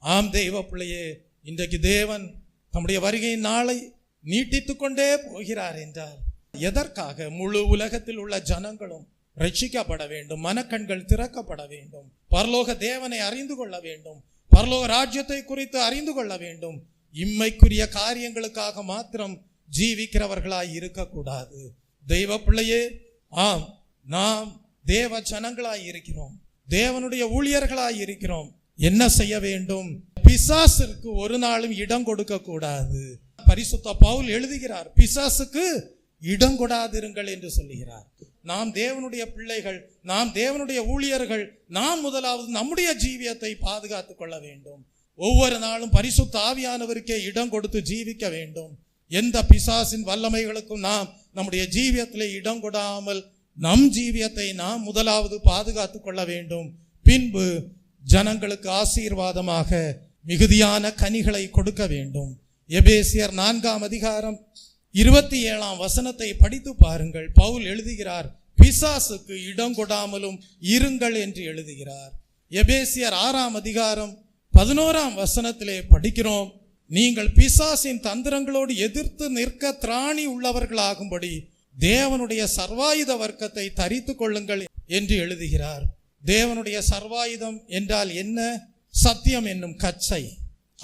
ஆம் தெய்வ பிள்ளையே, இன்றைக்கு தேவன் தம்முடைய வருகையின் நாளை நீட்டித்துக் கொண்டே போகிறார் என்றால் எதற்காக? முழு உலகத்தில் உள்ள ஜனங்களும் ரட்சிக்கப்பட வேண்டும், மனக்கண்கள் திறக்கப்பட வேண்டும், பரலோக தேவனை அறிந்து கொள்ள வேண்டும், பரலோக ராஜ்யத்தை குறித்து அறிந்து கொள்ள வேண்டும். இம்மைக்குரிய காரியங்களுக்காக மாத்திரம் ஜீவிக்கிறவர்களாய் இருக்கக்கூடாது. தெய்வ பிள்ளையே, ஆம், நாம் தேவ ஜனங்களாய் இருக்கிறோம், தேவனுடைய ஊழியர்களாய் இருக்கிறோம். என்ன செய்ய வேண்டும்? பிசாசுக்கு ஒரு நாளும் இடம் கொடுக்க கூடாது. பரிசுத்த பவுல் எழுதுகிறார், பிசாசுக்கு இடம் கொடாதிருங்கள் என்று சொல்லுகிறார். நாம் தேவனுடைய பிள்ளைகள், நாம் தேவனுடைய ஊழியர்கள், நாம் முதலாவது நம்முடைய ஜீவியத்தை பாதுகாத்துக் கொள்ள வேண்டும். ஒவ்வொரு நாளும் பரிசுத்த ஆவியானவருக்கே இடம் கொடுத்து ஜீவிக்க வேண்டும். எந்த பிசாசின் வல்லமைகளுக்கும் நாம் நம்முடைய ஜீவியத்திலே இடம் கொடாமல் நம் ஜீவியத்தை நாம் முதலாவது பாதுகாத்துக் கொள்ள வேண்டும். பின்பு ஜனங்களுக்கு ஆசீர்வாதமாக மிகுதியான கனிகளை கொடுக்க வேண்டும். எபேசியர் 4:27 படித்து பாருங்கள். பவுல் எழுதுகிறார், பிசாசுக்கு இடம் கொடாமலும் இருங்கள் என்று எழுதுகிறார். எபேசியர் 6:11 படிக்கிறோம், நீங்கள் பிசாசின் தந்திரங்களோடு எதிர்த்து நிற்க திராணி உள்ளவர்களாகும்படி தேவனுடைய சர்வாயுத வர்க்கத்தை தரித்து கொள்ளுங்கள் என்று எழுதுகிறார். தேவனுடைய சர்வாயுதம் என்றால் என்ன? சத்தியம் என்னும் கச்சை,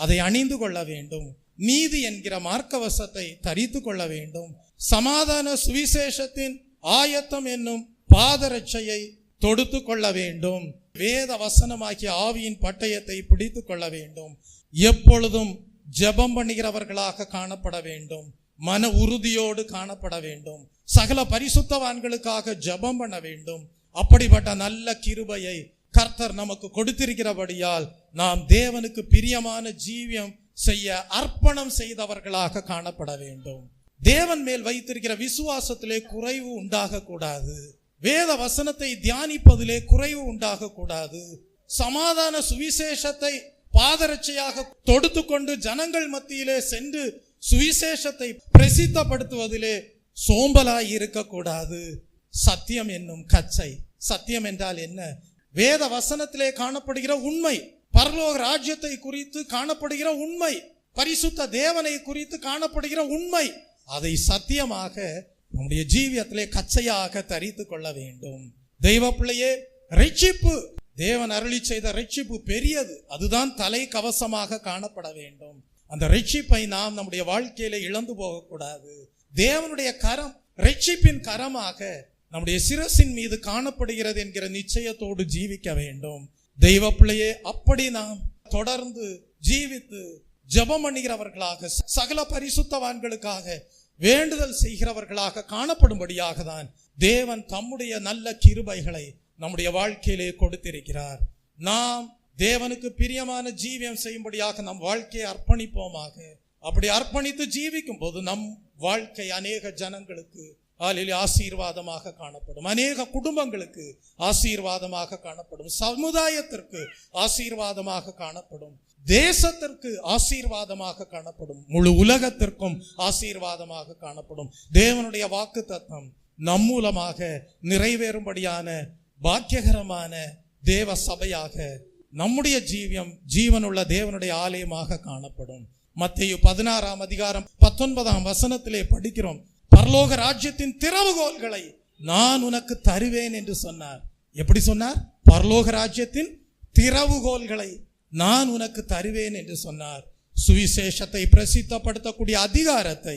அதை அணிந்து கொள்ள வேண்டும். நீதி என்கிற மார்க்கவசத்தை தரித்து கொள்ள வேண்டும். சமாதான சுவிசேஷத்தின் ஆயத்தம் என்னும் பாதரட்சையை தொடுத்து கொள்ள வேண்டும். வேத வசனமாகிய ஆவியின் பட்டயத்தை பிடித்து கொள்ள வேண்டும். எப்பொழுதும் ஜெபம் பண்ணுகிறவர்களாக காணப்பட வேண்டும். மன உறுதியோடு காணப்பட வேண்டும். சகல பரிசுத்தவான்களுக்காக ஜெபம் பண்ண வேண்டும். அப்படிப்பட்ட நல்ல கிருபையை கர்த்தர் நமக்கு கொடுத்திருக்கிறபடியால் நாம் தேவனுக்கு பிரியமான ஜீவியம் செய்ய அர்ப்பணம் செய்தவர்களாக காணப்பட வேண்டும். தேவன் மேல் வைத்திருக்கிற விசுவாசத்திலே குறைவு உண்டாக கூடாது. வேத வசனத்தை தியானிப்பதிலே குறைவு உண்டாக கூடாது. சமாதான சுவிசேஷத்தை பாதரட்சையாக தொடுத்து கொண்டு ஜனங்கள் மத்தியிலே சென்று சுவிசேஷத்தை பிரசித்தப்படுத்துவதிலே சோம்பலாய் இருக்கக்கூடாது. சத்தியம் என்னும் கச்சை. சத்தியம் என்றால் என்ன? வேத வசனத்திலே காணப்படுகிற உண்மை, பரலோக ராஜ்யத்தை குறித்து காணப்படுகிற உண்மை, பரிசுத்த தேவனை குறித்து காணப்படுகிற உண்மை, அதை சத்தியமாக நம்முடைய ஜீவியத்திலே கச்சையாக தரித்து கொள்ள வேண்டும். தெய்வ பிள்ளையே, ரட்சிப்பு, தேவன் அருளி செய்த ரட்சிப்பு பெரியது. அதுதான் தலை கவசமாக காணப்பட வேண்டும். அந்த ரட்சிப்பை நாம் நம்முடைய வாழ்க்கையில இழந்து போகக்கூடாது. தேவனுடைய கரம் ரட்சிப்பின் கரமாக நம்முடைய சிரசின் மீது காணப்படுகிறது என்கிற நிச்சயத்தோடு ஜீவிக்க வேண்டும். தெய்வ பிள்ளையே, அப்படி நாம் தொடர்ந்து ஜீவித்து ஜெபம் பண்ணுகிறவர்களாக, சகல பரிசுத்தவான்களுக்காக வேண்டுதல் செய்கிறவர்களாக காணப்படும்படியாக தான் தேவன் தம்முடைய நல்ல கிருபைகளை நம்முடைய வாழ்க்கையிலே கொடுத்திருக்கிறார். நாம் தேவனுக்கு பிரியமான ஜீவியம் செய்யும்படியாக நம் வாழ்க்கையை அர்ப்பணிப்போமாக. அப்படி அர்ப்பணித்து ஜீவிக்கும் போது நம் வாழ்க்கை அநேக ஜனங்களுக்கு ஆசீர்வாதமாக காணப்படும். அநேக குடும்பங்களுக்கு ஆசீர்வாதமாக காணப்படும். சமுதாயத்திற்கு ஆசீர்வாதமாக காணப்படும். தேசத்திற்கு ஆசீர்வாதமாக காணப்படும். முழு உலகத்திற்கும் ஆசீர்வாதமாக காணப்படும். தேவனுடைய வாக்குத்தத்தம் நம் மூலமாக நிறைவேறும்படியான பாக்கியகரமான தேவ சபையாக நம்முடைய ஜீவியம் ஜீவனுள்ள தேவனுடைய ஆலயமாக காணப்படும். மத்தேயு 16:19 படிக்கிறோம், பரலோக ராஜ்யத்தின் திறவுகோல்களை நான் உனக்கு தருவேன் என்று சொன்னார். எப்படி சொன்னார்? பரலோக ராஜ்யத்தின் திறவுகோல்களை நான் உனக்கு தருவேன் என்று சொன்னார். சுவிசேஷத்தை பிரசித்தப்படுத்தக்கூடிய அதிகாரத்தை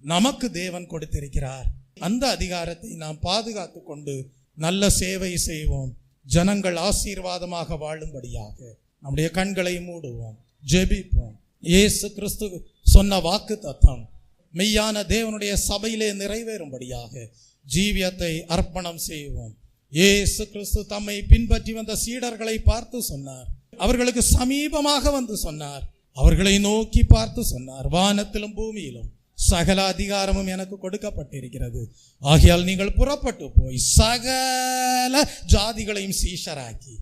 நமக்கு தேவன் கொடுத்திருக்கிறார். அந்த அதிகாரத்தை நாம் பாதுகாத்து கொண்டு நல்ல சேவை செய்வோம். ஜனங்கள் ஆசீர்வாதமாக வாழும்படியாக நம்முடைய கண்களை மூடுவோம், ஜெபிப்போம். இயேசு கிறிஸ்து சொன்ன வாக்கு தத்தம் மெய்யான தேவனுடைய சபையிலே நிறைவேறும்படியாக ஜீவியத்தை அர்ப்பணம் செய்வோம். இயேசு கிறிஸ்து தம்மை பின்பற்றி வந்த சீடர்களை பார்த்து சொன்னார். அவர்களுக்கு சமீபமாக வந்து சொன்னார். அவர்களை நோக்கி பார்த்து சொன்னார், வானத்திலும் பூமியிலும் சகல அதிகாரமும் எனக்கு கொடுக்கப்பட்டிருக்கிறது. ஆகையால் நீங்கள் புறப்பட்டு போய் சகல ஜாதிகளையும் சீஷராக்கி.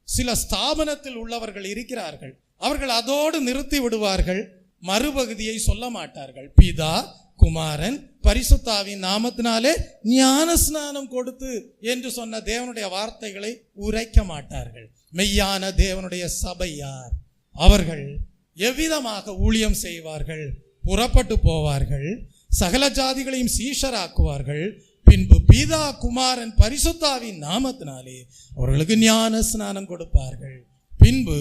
சில ஸ்தாபனத்தில் உள்ளவர்கள் இருக்கிறார்கள், அவர்கள் அதோடு நிறுத்தி விடுவார்கள், மறுபகுதியை சொல்ல மாட்டார்கள். பிதா, குமாரன், பரிசுத்தாவின் நாமத்தினாலே ஞான ஸ்நானம் கொடுத்து என்று சொன்ன தேவனுடைய வார்த்தைகளை உரைக்க மாட்டார்கள். மெய்யான தேவனுடைய சபை யார்? அவர்கள் எவ்விதமாக ஊழியம் செய்வார்கள்? புறப்பட்டு போவார்கள், சகல ஜாதிகளையும் சீஷராக்குவார்கள், பின்பு பிதா, குமாரன், பரிசுத்தாவின் நாமத்தினாலே அவர்களுக்கு ஞான ஸ்நானம் கொடுப்பார்கள். பின்பு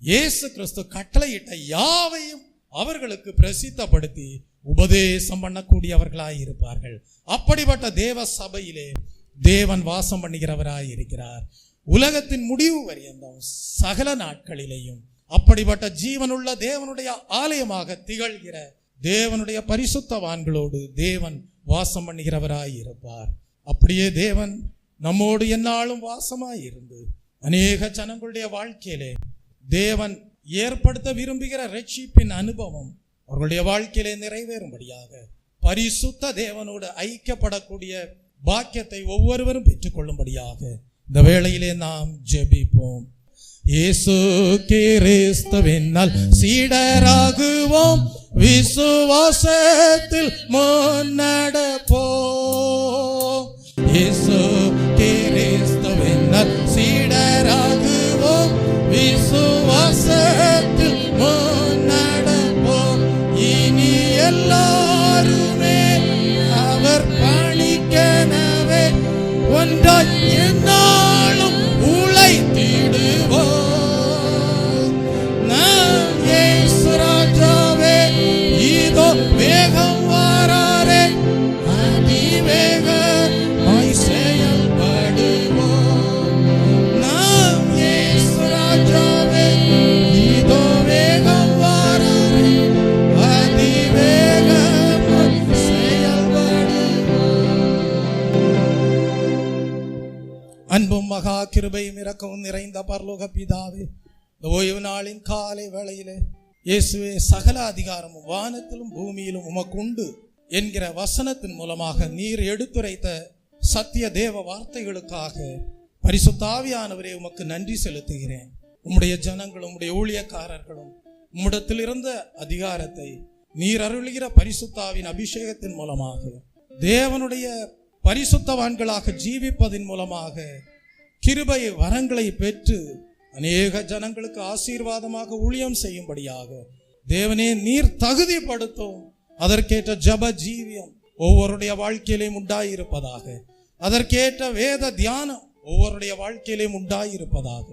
இயேசு கிறிஸ்து கட்டளையிட்ட யாவையும் அவர்களுக்கு பிரசித்தப்படுத்தி உபதேசம் பண்ணக்கூடியவர்களாய் இருப்பார்கள். அப்படிப்பட்ட தேவ சபையிலே தேவன் வாசம் பண்ணுகிறவராய் இருக்கிறார். உலகத்தின் முடிவு வரையந்தம் சகல நாட்களிலேயும் அப்படிப்பட்ட ஜீவனுள்ள தேவனுடைய ஆலயமாக திகழ்கிற தேவனுடைய பரிசுத்தவான்களோடு தேவன் வாசம் பண்ணுகிறவராய் இருப்பார். அப்படியே தேவன் நம்மோடு எந்நாளும் வாசமாய் இருந்து அநேக ஜனங்களுடைய வாழ்க்கையிலே தேவன் ஏற்படுத்த விரும்புகிற ரட்சிப்பின் அனுபவம் அவர்களுடைய வாழ்க்கையிலே நிறைவேறும்படியாக பரிசுத்த தேவனோடு ஐக்கியப்படக்கூடிய பாக்கியத்தை ஒவ்வொருவரும் பெற்றுக்கொள்ளும்படியாக இந்த வேளையிலே நாம் ஜெபிப்போம். இயேசு கிறிஸ்துவினால் சீடராகுவோம், விசுவாசத்தில் முன்னடப்போம். இயேசு கிறிஸ்துவினால் சீடராகுவோம், விசுவாசத்தில் முன்னடப்போம். இனி எல்லாருமே அவர் பணிக்கெனவே ஒன்றாய் என்னாலும் உழைத்திடுவோம். நாம் இயேசு ராஜாவே இதோ வேகம் வாராரே, அதிவேகமாய் செயல்படுவோம். நாம் இயேசு ராஜாவே இதோ வேகம் வாராரே, அதிவேகமாய் செயல்படுவோம். அன்பும் மகா கிருபையும் இரக்கமும் நிறைந்த பரலோக பிதாவே, இந்த ஓய்வு நாளின் காலை வேளையிலே இயேசுவே சகல அதிகாரமும் வானத்திலும் பூமியிலும் உமக்கு உண்டு என்கிற வசனத்தின் மூலமாக நீர் எடுத்துரைத்த சத்திய தேவ வார்த்தைகளுக்காக பரிசுத்த ஆவியானவரே உமக்கு நன்றி செலுத்துகிறேன். உம்முடைய ஜனங்களும் உம்முடைய ஊழியக்காரர்களும் உம்மிடத்தில் இருந்த அதிகாரத்தை நீர் அருளுகிற பரிசுத்தாவின் அபிஷேகத்தின் மூலமாக தேவனுடைய பரிசுத்தவான்களாக ஜீவிப்பதின் மூலமாக கிருபை வரங்களை பெற்று அநேக ஜனங்களுக்கு ஆசீர்வாதமாக ஊழியம் செய்யும்படியாக தேவனே நீர் தகுதிப்படுத்தும். அதற்கேற்ற ஜப ஜீவியம் ஒவ்வொருடைய வாழ்க்கையிலும் உண்டாயிருப்பதாக, அதற்கேற்ற வேத தியானம் ஒவ்வொருடைய வாழ்க்கையிலும் உண்டாயிருப்பதாக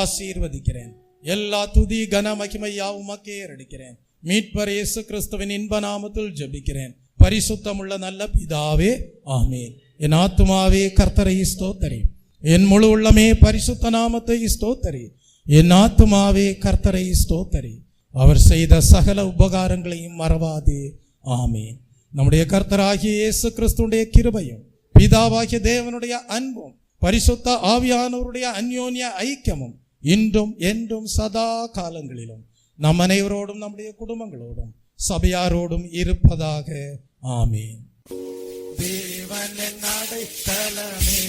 ஆசீர்வதிக்கிறேன். எல்லா துதி கன மகிமை யாவும் உமக்கே ஏறெடுக்கிறேன். மீட்பர் இயேசு கிறிஸ்துவின் இன்ப நாமத்தில் ஜெபிக்கிறேன் பரிசுத்தமுள்ள நல்ல பிதாவே, ஆமேன். என் ஆத்துமாவே கர்த்தரை ஸ்தோத்தரி, என் முழு உள்ளமே பரிசுத்த நாமத்தை ஸ்தோத்தரி. என் ஆத்துமாவே கர்த்தரை ஸ்தோத்தரி, அவர் செய்த சகல உபகாரங்களையும் மறவாதே, ஆமேன். நம்முடைய கர்த்தராகிய இயேசு கிறிஸ்துடைய கிருபையும் பிதாவாகிய தேவனுடைய அன்பும் பரிசுத்த ஆவியானவருடைய அந்யோன்ய ஐக்கியமும் இன்றும் என்றும் சதா காலங்களிலும் நம் அனைவரோடும் நம்முடைய குடும்பங்களோடும் சபையாரோடும் இருப்பதாக, ஆமீன். தேவனின் அடைக்கலமே,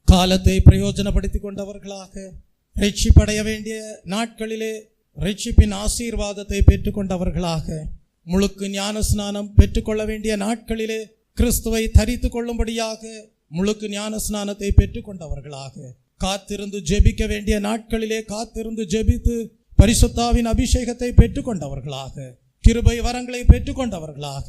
காலத்தை பிரயோஜனப்படுத்திக் கொண்டவர்களாக ரட்சிப்படைய வேண்டிய நாட்களிலே ரட்சிப்பின் ஆசீர்வாதத்தை பெற்றுக்கொண்டவர்களாக முழுக்கு ஞான ஸ்நானம் பெற்றுக்கொள்ள வேண்டிய நாட்களிலே கிறிஸ்துவை தரித்து கொள்ளும்படியாக முழுக்கு ஞான ஸ்நானத்தை பெற்றுக்கொண்டவர்களாக காத்திருந்து ஜெபிக்க வேண்டிய நாட்களிலே காத்திருந்து ஜெபித்து பரிசுத்தாவின் அபிஷேகத்தை பெற்றுக்கொண்டவர்களாக கிருபை வரங்களை பெற்றுக்கொண்டவர்களாக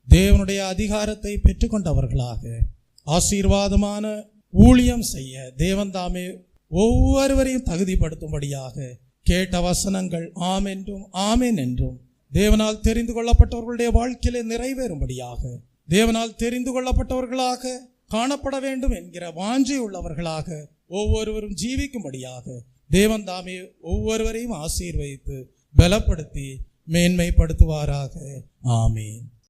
தேவனுடைய அதிகாரத்தை பெற்றுக்கொண்டவர்களாக ஆசீர்வாதமான ஊழியம் செய்ய தேவன் தாமே ஒவ்வொருவரையும் தகுதிப்படுத்தும்படியாக கேட்ட வசனங்கள் ஆம் என்றும் ஆமேன் என்றும் தேவனால் தெரிந்து கொள்ளப்பட்டவர்களுடைய வாழ்க்கையிலே நிறைவேறும்படியாக தேவனால் தெரிந்து கொள்ளப்பட்டவர்களாக காணப்பட வேண்டும் என்கிற வாஞ்சை உள்ளவர்களாக ஒவ்வொருவரும் ஜீவிக்கும்படியாக தேவன் தாமே ஒவ்வொருவரையும் ஆசீர்வதித்து பலப்படுத்தி மேன்மைப்படுத்துவாராக. ஆமீன்.